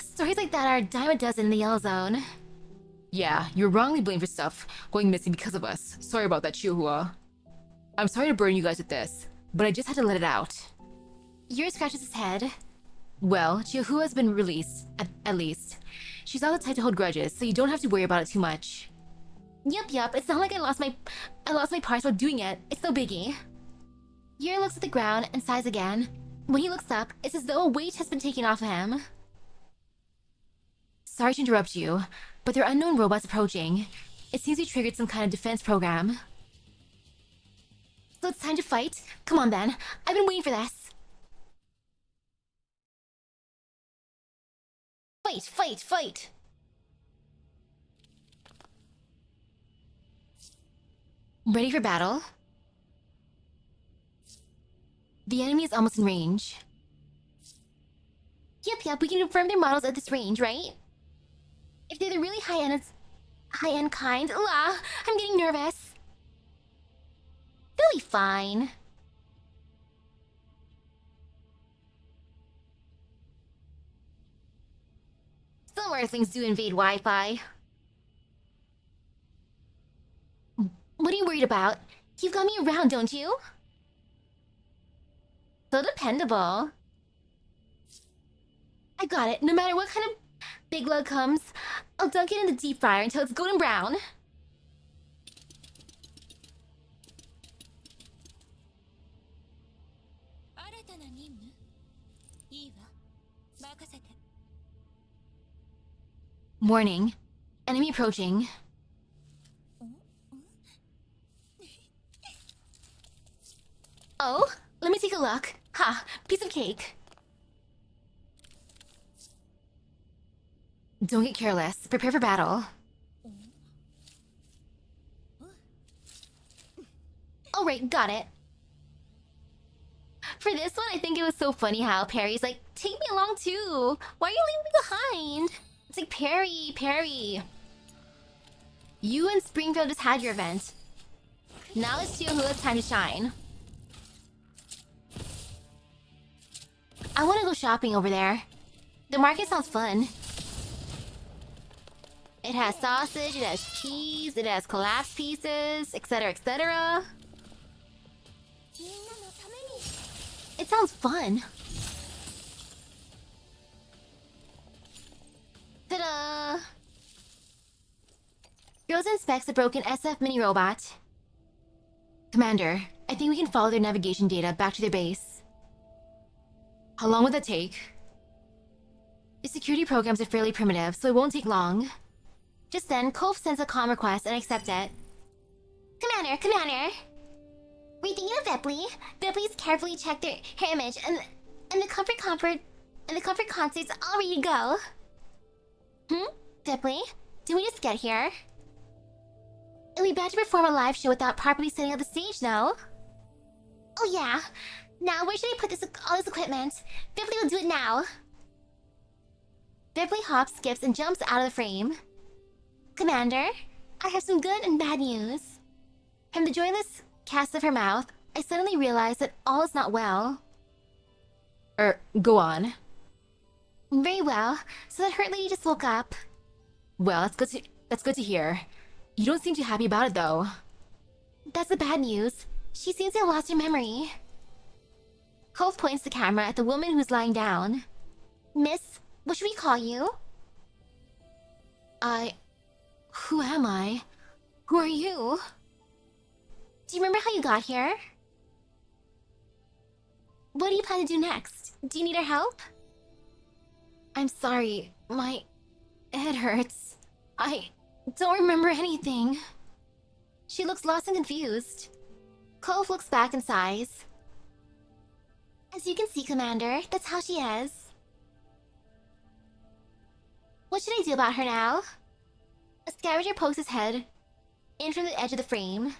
Stories like that are a dime a dozen in the Yellow Zone. Yeah, you were wrongly blamed for stuff going missing because of us. Sorry about that, Chihuahua. I'm sorry to burden you guys with this, but I just had to let it out. Yuri scratches his head. Well, Chihuahua's been released, at least. She's not the type to hold grudges, so you don't have to worry about it too much. Yup, it's not like I lost my parts while doing it. It's no biggie. Yuri looks at the ground and sighs again. When he looks up, it's as though a weight has been taken off of him. Sorry to interrupt you, but there are unknown robots approaching. It seems we triggered some kind of defense program. So it's time to fight? Come on then. I've been waiting for this. Fight! Ready for battle? The enemy is almost in range. Yep, we can confirm their models at this range, right? If they're the really high-end kind, I'm getting nervous. They'll be fine. So Some Earthlings do invade Wi-Fi. What are you worried about? You've got me around, don't you? So dependable. I got it. No matter what kind of big lug comes, I'll dunk it in the deep fryer until it's golden brown. Warning. Enemy approaching. Oh, let me take a look. Ha, piece of cake. Don't get careless. Prepare for battle. Alright, got it. For this one, I think it was so funny how Perry's like, take me along too. Why are you leaving me behind? It's like, Perry. You and Springfield just had your event. Now it's Chiohua's time to shine. I want to go shopping over there. The market sounds fun. It has sausage, it has cheese, it has collapsed pieces, etc, etc. It sounds fun. Ta-da! Girls inspects the broken SF mini robot. Commander, I think we can follow their navigation data back to their base. How long would that take? The security programs are fairly primitive, so it won't take long. Just then, Cove sends a comm request and I accept it. Commander! We're thinking of Baily. Baily's carefully checked her image and the comfort concert's all ready to go. Baily? Did we just get here? It'll be bad to perform a live show without properly setting up the stage, no? Oh yeah. Now where should I put all this equipment? Baily will do it now. Baily hops, skips, and jumps out of the frame. Commander, I have some good and bad news. From the joyless cast of her mouth, I suddenly realized that all is not well. Go on. Very well. So that hurt lady just woke up. Well, that's good to hear. You don't seem too happy about it, though. That's the bad news. She seems to have lost her memory. Cove points the camera at the woman who's lying down. Miss, what should we call you? Who am I? Who are you? Do you remember how you got here? What do you plan to do next? Do you need our help? I'm sorry, my head hurts. I don't remember anything. She looks lost and confused. Cove looks back and sighs. As you can see, Commander, that's how she is. What should I do about her now? A scavenger pokes his head in from the edge of the frame.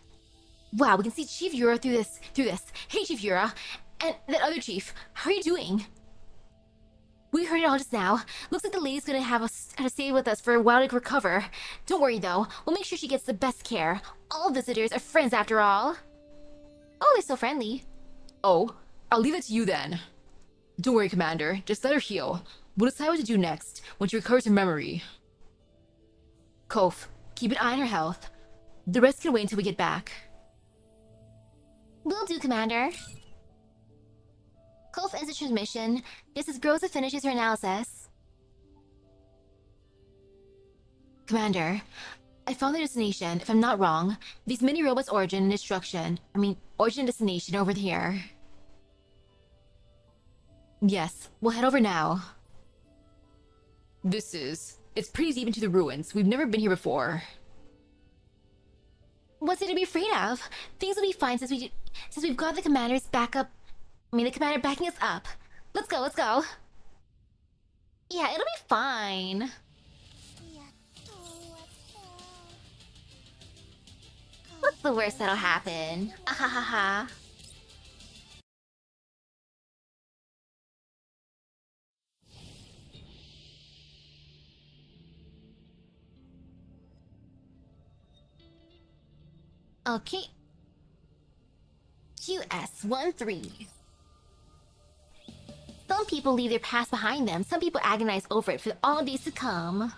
Wow, we can see Chief Yura through this. Hey, Chief Yura. And that other chief, how are you doing? We heard it all just now. Looks like the lady's gonna have to stay with us for a while to recover. Don't worry though, we'll make sure she gets the best care. All visitors are friends after all. Oh, they're so friendly. Oh, I'll leave it to you then. Don't worry, Commander. Just let her heal. We'll decide what to do next when she recovers her memory. Kof, keep an eye on her health. The rest can wait until we get back. Will do, Commander. Kof ends the transmission just as Groza finishes her analysis. Commander, I found the destination. If I'm not wrong, these mini-robots' origin and destruction. Origin and destination over here. Yes, we'll head over now. It's pretty deep into the ruins. We've never been here before. What's there to be afraid of? Things will be fine since we've got the commander's backup. The commander backing us up. Let's go. Yeah, it'll be fine. What's the worst that'll happen? Ahahaha. Okay. QS13. Some people leave their past behind them. Some people agonize over it for all days to come.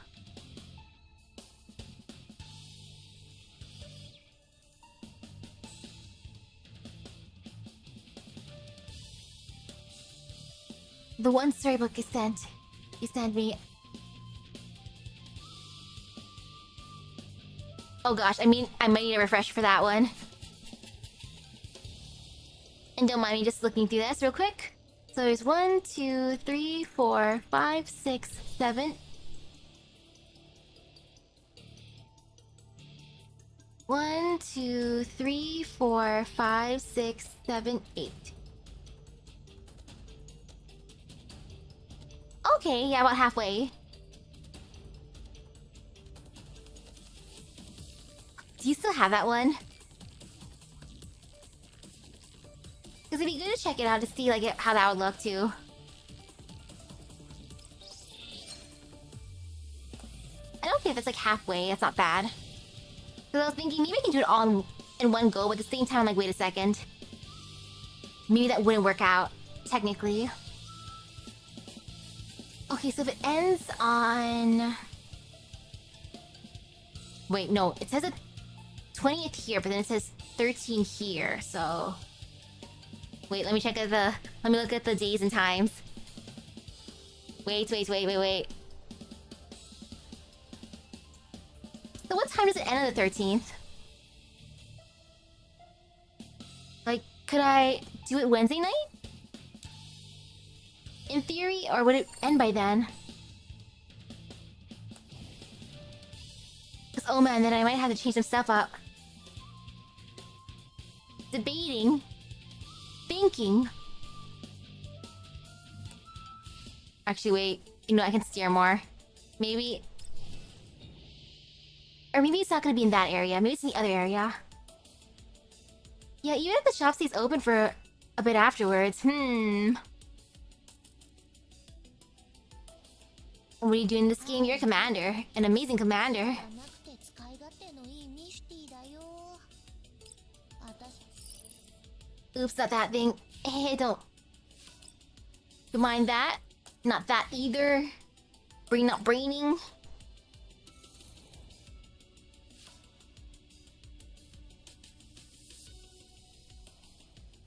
The one storybook you sent me. Oh gosh, I mean, I might need a refresh for that one. And don't mind me just looking through this real quick. So there's 1, 2, 3, 4, 5, 6, 7. 1, 2, 3, 4, 5, 6, 7, 8. Okay, yeah, about halfway. Do you still have that one? Because it'd be good to check it out to see like how that would look too. I don't care if it's like halfway, that's not bad. Because I was thinking maybe I can do it all in one go, but at the same time I'm like, wait a second. Maybe that wouldn't work out, technically. Okay, so if it ends on... Wait, no, it says a 20th here, but then it says 13 here, so... Wait, let me check at the... Let me look at the days and times. Wait. So what time does it end on the 13th? Like, could I do it Wednesday night? In theory, or would it end by then? Because, oh man, then I might have to change some stuff up. Debating. Thinking. Actually, wait. You know, I can steer more. Maybe... Or maybe it's not gonna be in that area. Maybe it's in the other area. Yeah, even if the shop stays open for a bit afterwards. What are you doing in this game? You're a commander. An amazing commander. なくて使い勝手のいいミシティだよ。私 Oops, not that thing. Hey, don't mind that. Not that either. Not braining.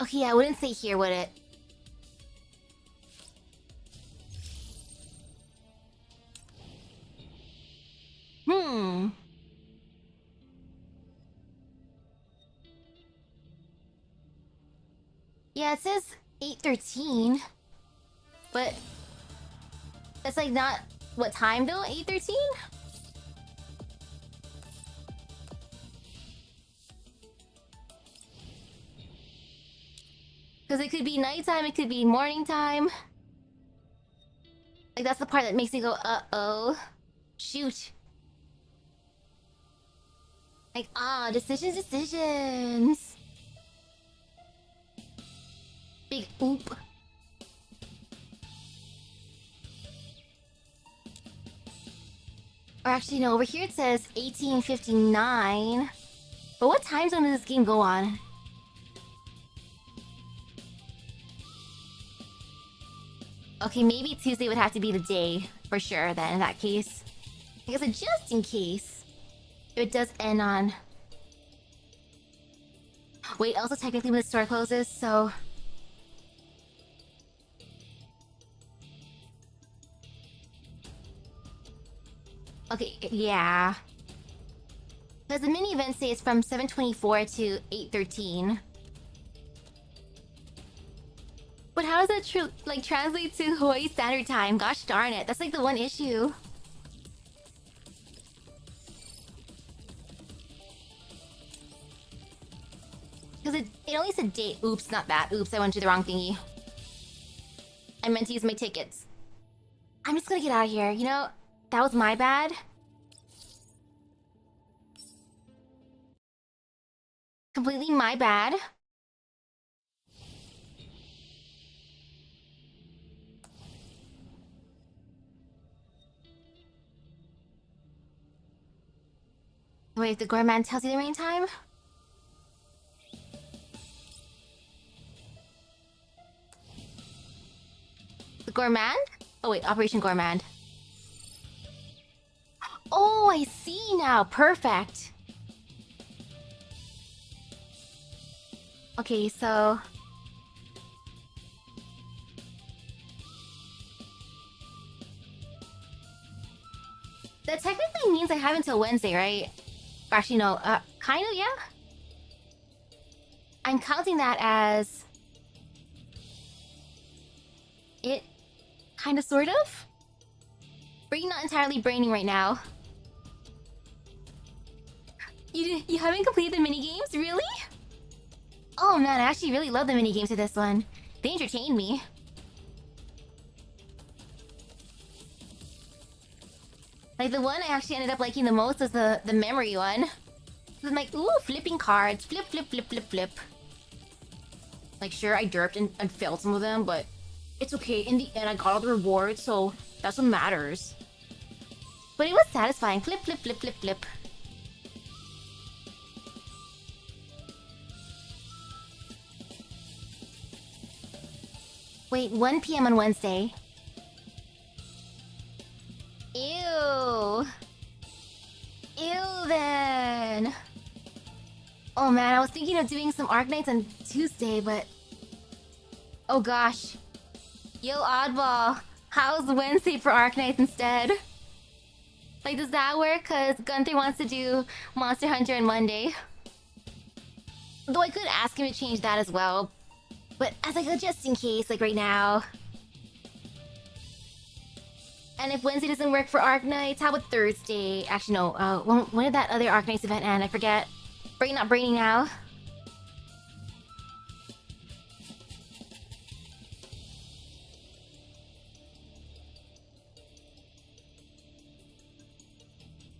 Okay, yeah, I wouldn't say here, would it? Yeah, it says 8:13. But that's like not what time though? 8:13? Because it could be nighttime, it could be morning time. Like that's the part that makes me go, uh-oh. Shoot. Like, decisions. Big oop. Or actually, no, over here it says 1859. But what time zone does this game go on? Okay, maybe Tuesday would have to be the day, for sure, then, in that case. I guess just in case. It does end on... Wait, also technically when the store closes, so... Okay, yeah. Because the mini events say it's from 7:24 to 8:13. But how does that translate to Hawaii Standard Time? Gosh darn it, that's like the one issue. Because it only said date. Oops, not that. Oops, I went to the wrong thingy. I meant to use my tickets. I'm just gonna get out of here, you know? That was my bad. Completely my bad. Wait, if the Gorman tells you the rain time? Gourmand? Oh wait, Operation Gourmand. Oh, I see now. Perfect. Okay, so... that technically means I have until Wednesday, right? Actually, no. Kind of, yeah? I'm counting that as... it... kind of, sort of? Brain not entirely braining right now. You haven't completed the minigames? Really? Oh man, I actually really love the minigames of this one. They entertained me. Like, the one I actually ended up liking the most was the memory one. I'm like, ooh, flipping cards. Flip, flip, flip, flip, flip. Like, sure, I derped and failed some of them, but it's okay. In the end, I got all the rewards, so that's what matters. But it was satisfying. Flip, flip, flip, flip, flip. Wait, 1 PM on Wednesday. Ew. Ew then. Oh man, I was thinking of doing some Arknights on Tuesday, but... oh gosh. Yo, Oddball. How's Wednesday for Arknights instead? Like, does that work? Cause Gunther wants to do Monster Hunter on Monday. Though I could ask him to change that as well. But as like a just in case, like right now. And if Wednesday doesn't work for Arknights, how about Thursday? Actually, no. When did that other Arknights event end? I forget. Brain not braining now.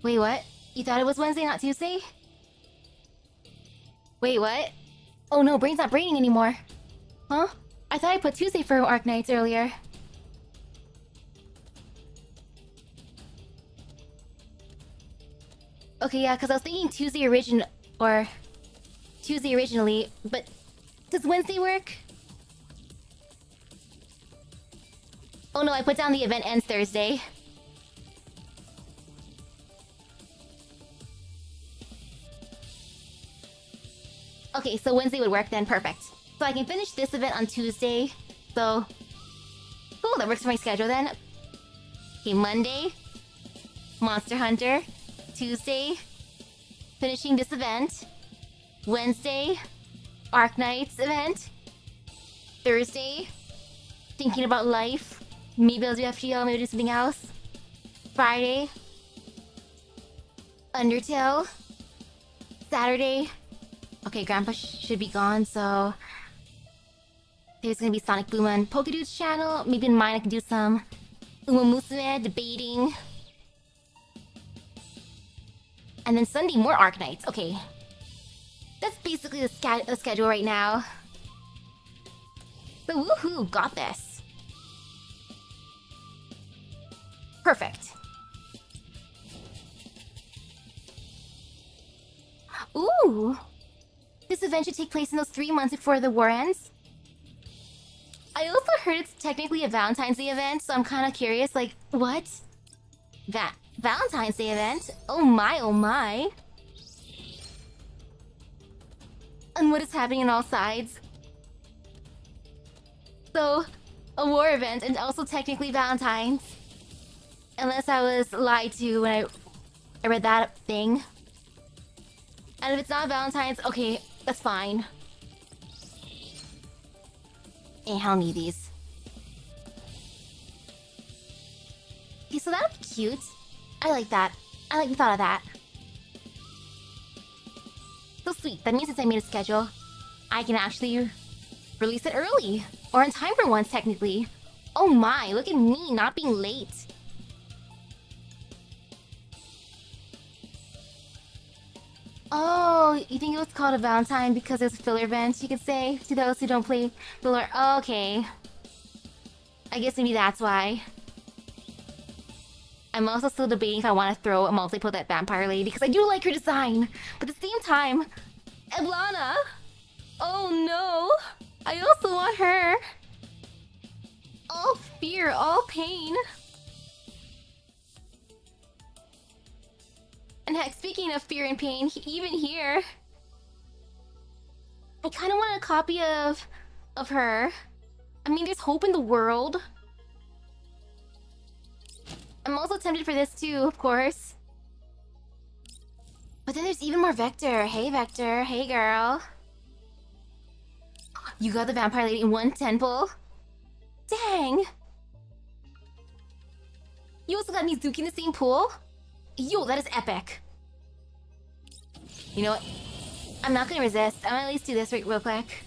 Wait, what? You thought it was Wednesday, not Tuesday? Wait, what? Oh no, brain's not braining anymore. Huh? I thought I put Tuesday for Arknights earlier. Okay, yeah, because I was thinking Tuesday originally, but does Wednesday work? Oh no, I put down the event ends Thursday. Okay, so Wednesday would work then, perfect. So I can finish this event on Tuesday, so... oh, that works for my schedule then. Okay, Monday, Monster Hunter. Tuesday, finishing this event. Wednesday, Arknights event. Thursday, thinking about life. Maybe I'll do FGO, maybe do something else. Friday, Undertale. Saturday, okay, Grandpa should be gone, so... there's gonna be Sonic Boom on Pokedude's channel. Maybe in mine I can do some Uma Musume debating. And then Sunday, more Arknights. Okay. That's basically the schedule right now. But woohoo, got this. Perfect. Ooh. This event should take place in those 3 months before the war ends. I also heard it's technically a Valentine's Day event, so I'm kind of curious, like, what? Valentine's Day event? Oh my, oh my. And what is happening on all sides? So, a war event and also technically Valentine's. Unless I was lied to when I read that thing. And if it's not Valentine's, okay, that's fine. I don't need these. Okay, so that'd be cute. I like that. I like the thought of that. So sweet. That means since I made a schedule, I can actually release it early. Or in time for once, technically. Oh my, look at me not being late. Oh, you think it was called a Valentine because it's a filler event, you could say, to those who don't play filler. Oh, okay. I guess maybe that's why. I'm also still debating if I want to throw a multi-pull at Vampire Lady because I do like her design. But at the same time, Eblana! Oh no! I also want her! All fear, all pain. And heck, speaking of fear and pain, even here, I kind of want a copy of her. I mean, there's hope in the world. I'm also tempted for this too, of course. But then there's even more Vector. Hey, Vector. Hey, girl. You got the vampire lady in one temple? Dang! You also got Mizuki in the same pool? Yo, that is epic. You know what? I'm not gonna resist. I'm gonna at least do this real quick.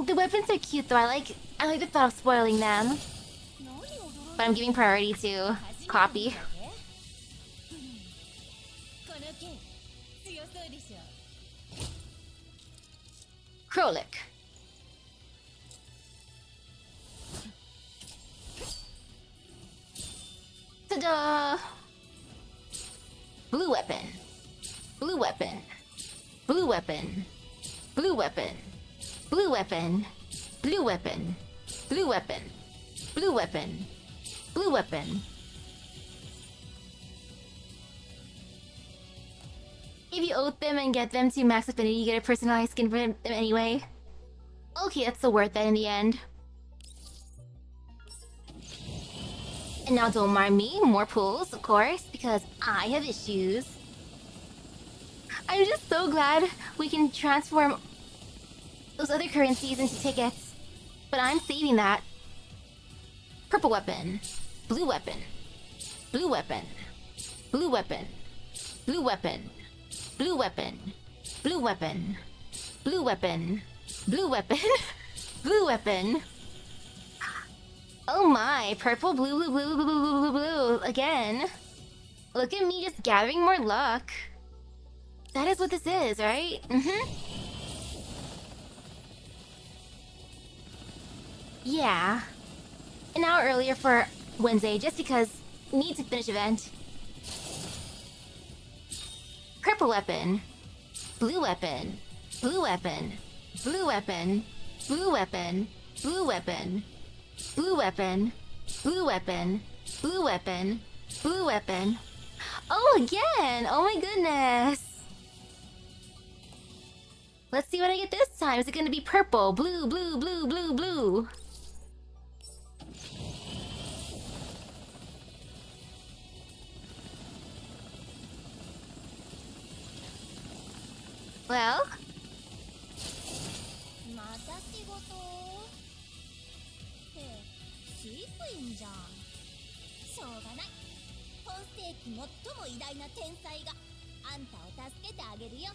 The weapons are cute though. I like the thought of spoiling them. But I'm giving priority to copy. Krolik. Ta-da! Blue weapon. Blue weapon. Blue weapon. Blue weapon. Blue weapon. Blue weapon. Blue weapon. Blue weapon. Blue weapon. If you oath them and get them to max affinity, you get a personalized skin for them anyway. Okay, that's still worth it in the end. And now don't mind me, more pools, of course, because I have issues. I'm just so glad we can transform those other currencies into tickets. But I'm saving that. Purple weapon. Blue weapon. Blue weapon. Blue weapon. Blue weapon. Blue weapon. Blue weapon. Blue weapon. Blue weapon. Blue weapon. Oh my, purple, blue, blue, blue, blue, blue, blue, blue, blue, again. Look at me just gathering more luck. That is what this is, right? Yeah. An hour earlier for Wednesday, just because need to finish event. Purple weapon. Blue weapon. Blue weapon. Blue weapon. Blue weapon. Blue weapon. Blue weapon. Blue weapon. Blue weapon. Blue weapon. Oh, again! Oh my goodness! Let's see what I get this time. Is it gonna be purple? Blue, blue, blue, blue, blue. Well, また仕事って飼育員じゃん。しょうがない。本世紀最も偉大な天才があんたを助けてあげるよ。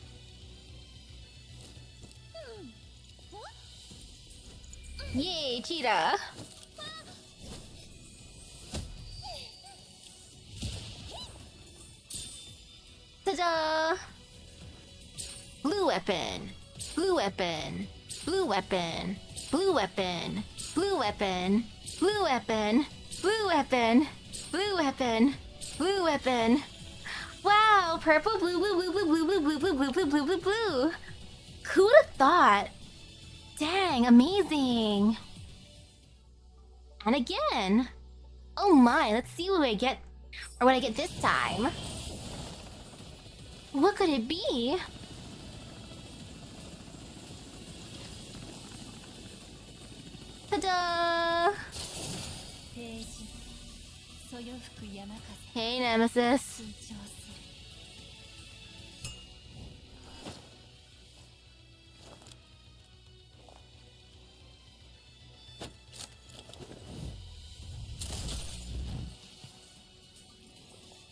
yay, cheetah! Ta-da! Blue weapon. Blue weapon. Blue weapon. Blue weapon. Blue weapon. Blue weapon. Blue weapon. Blue weapon. Blue weapon. Wow! Purple, blue, blue, blue, blue, blue, blue, blue, blue, blue, blue, blue, blue. Who would have thought? Dang, amazing. And again. Oh my, let's see what I get, or what I get this time. What could it be? Ta-da! Hey, Nemesis.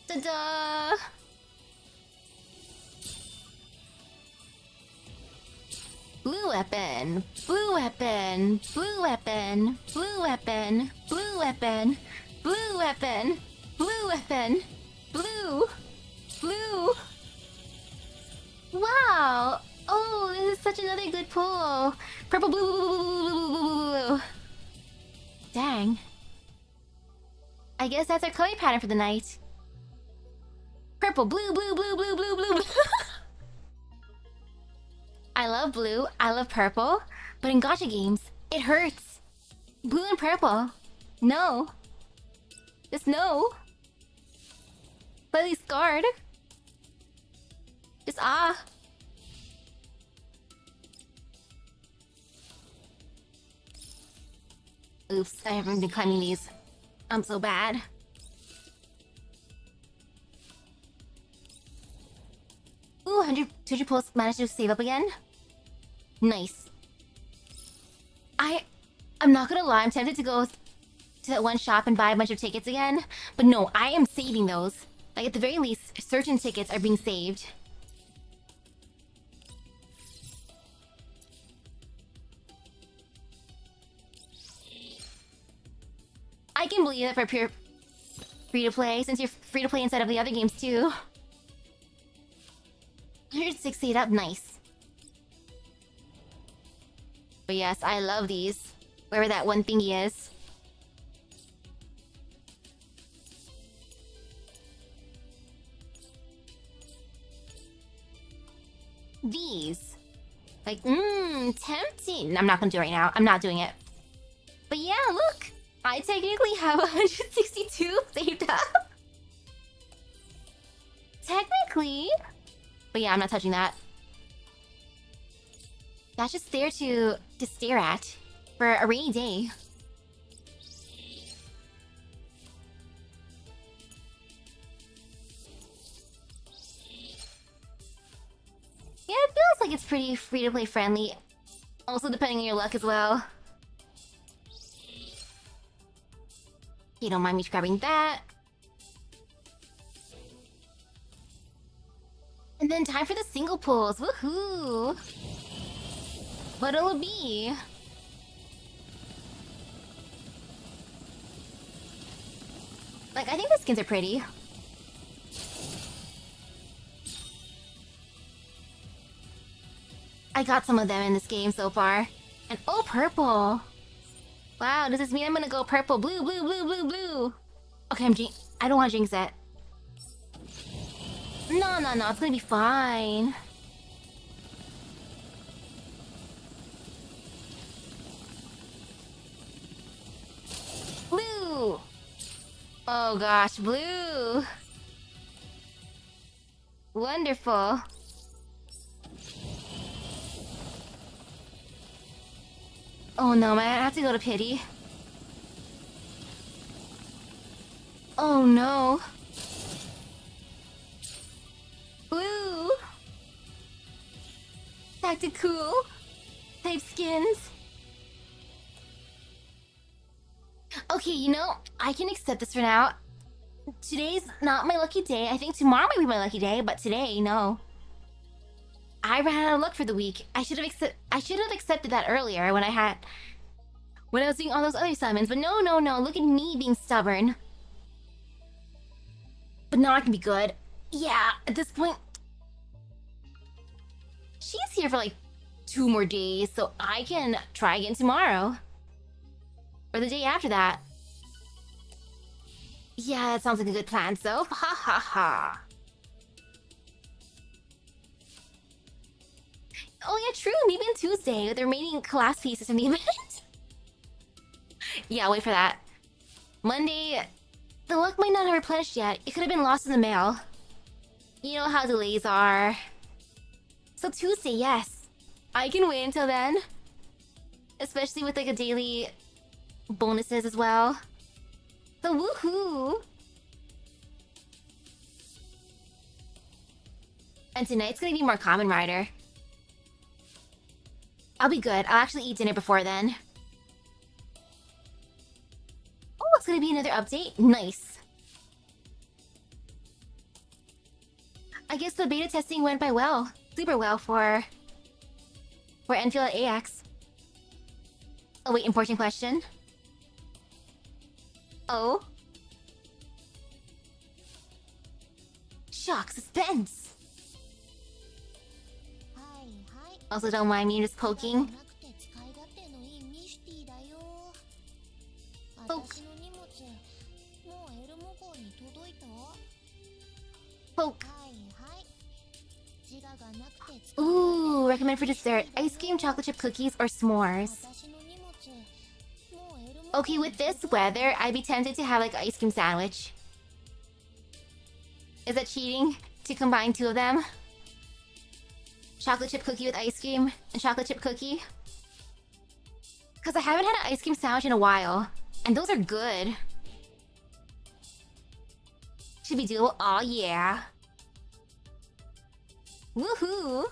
Ta-da! Blue weapon, blue weapon, blue weapon, blue weapon, blue weapon, blue weapon, blue weapon, blue, blue. Wow! Oh, this is such another good pull. Purple, blue, blue, blue, blue, blue, blue, blue, blue. Dang. I guess that's our color pattern for the night. Purple, blue, blue, blue, blue, blue, blue, blue. I love blue, I love purple, but in gacha games, it hurts. Blue and purple. No. Just no. Slightly scarred. Just ah. Oops, I haven't been climbing these. I'm so bad. Ooh, 200 pulls managed to save up again. Nice. I'm not gonna lie, I'm tempted to go to that one shop and buy a bunch of tickets again. But no, I am saving those. Like, at the very least, certain tickets are being saved. I can believe that for pure free-to-play, since you're free-to-play inside of the other games too. 168 up, nice. But yes, I love these. Wherever that one thingy is. These. Like, tempting. I'm not gonna do it right now. I'm not doing it. But yeah, look. I technically have 162 saved up. Technically. But yeah, I'm not touching that. That's just there to stare at. For a rainy day. Yeah, it feels like it's pretty free-to-play friendly. Also depending on your luck as well. You don't mind me grabbing that. And then time for the single pulls. Woohoo! What'll it be? Like, I think the skins are pretty. I got some of them in this game so far. And oh, purple! Wow, does this mean I'm gonna go purple? Blue, blue, blue, blue, blue! Okay, I don't want to jinx it. No, no, no, it's gonna be fine. Blue! Oh gosh, blue! Wonderful. Oh no, man, I have to go to pity. Oh no. Blue! Tactical type skins. Okay, you know, I can accept this for now. Today's not my lucky day. I think tomorrow might be my lucky day, but today, no. I ran out of luck for the week. I should have accepted that earlier when I was doing all those other summons. But no, no, no. Look at me being stubborn. But now I can be good. Yeah, at this point, she's here for like 2 more days, so I can try again tomorrow. Or the day after that. Yeah, that sounds like a good plan, so ha ha ha. Oh yeah, true, maybe on Tuesday, with the remaining class pieces from the event. Yeah, wait for that. Monday, the luck might not have replenished yet. It could have been lost in the mail. You know how delays are. So Tuesday, yes. I can wait until then. Especially with like a daily bonuses as well. So woohoo! And tonight's gonna be more Common Rider. I'll be good. I'll actually eat dinner before then. Oh, it's gonna be another update? Nice. I guess the beta testing went by well. Super well for Enfield at AX. Oh wait, important question. Oh? Shock, suspense! Also, don't mind me just poking. Poke. Poke. Ooh. Ooh, recommend for dessert. Ice cream, chocolate chip cookies, or s'mores. 私の荷物もうエルモ Okay, with this weather, I'd be tempted to have like an ice cream sandwich. Is that cheating? To combine two of them? Chocolate chip cookie with ice cream and chocolate chip cookie? Because I haven't had an ice cream sandwich in a while. And those are good. Should be doable. Aw, yeah. Woohoo!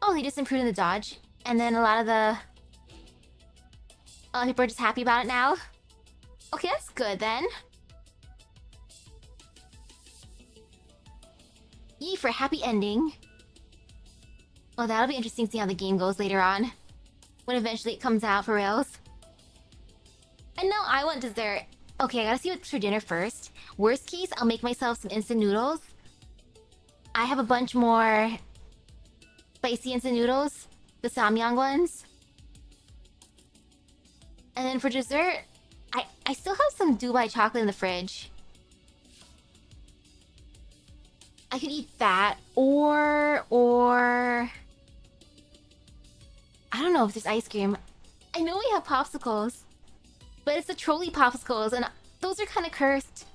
Oh, they just improved in the dodge. And then a lot of people are just happy about it now. Okay, that's good then. Yee for a happy ending. Well, that'll be interesting to see how the game goes later on. When eventually it comes out for reals. And now I want dessert. Okay, I gotta see what's for dinner first. Worst case, I'll make myself some instant noodles. I have a bunch more spicy instant noodles. The samyang ones. And then for dessert, I still have some Dubai chocolate in the fridge. I could eat that, or... I don't know if there's ice cream. I know we have popsicles. But it's the trolley popsicles, and those are kind of cursed.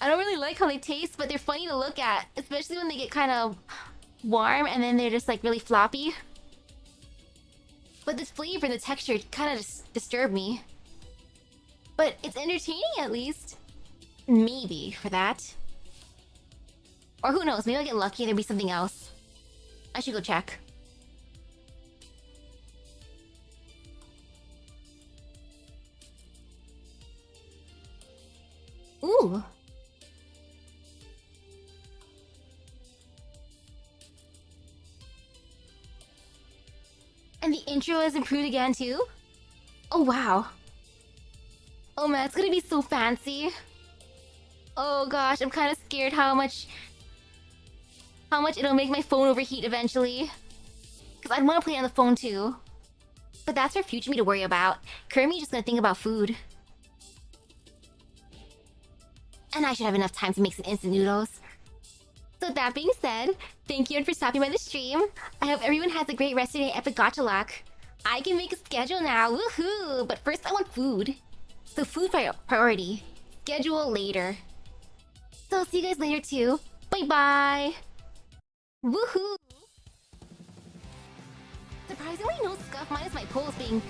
I don't really like how they taste, but they're funny to look at. Especially when they get kind of warm, and then they're just like really floppy. But the flavor and the texture kind of just disturb me. But it's entertaining at least. Maybe for that. Or who knows, maybe I'll get lucky and there'll be something else. I should go check. Ooh. And the intro is improved again too? Oh wow. Oh man, it's gonna be so fancy. Oh gosh, I'm kind of scared how much it'll make my phone overheat eventually. Because I'd want to play on the phone too. But that's for future me to worry about. Currently just gonna think about food. And I should have enough time to make some instant noodles. So that being said, thank you for stopping by the stream. I hope everyone has a great rest of your day, Epic Gacha luck. I can make a schedule now, woohoo! But first I want food. So food priority. Schedule later. So I'll see you guys later too. Bye bye! Woohoo! Surprisingly no scuff minus my poles being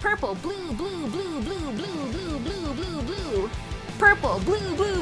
purple, blue, blue, blue, blue, blue, blue, blue, blue, blue. Purple, blue, blue,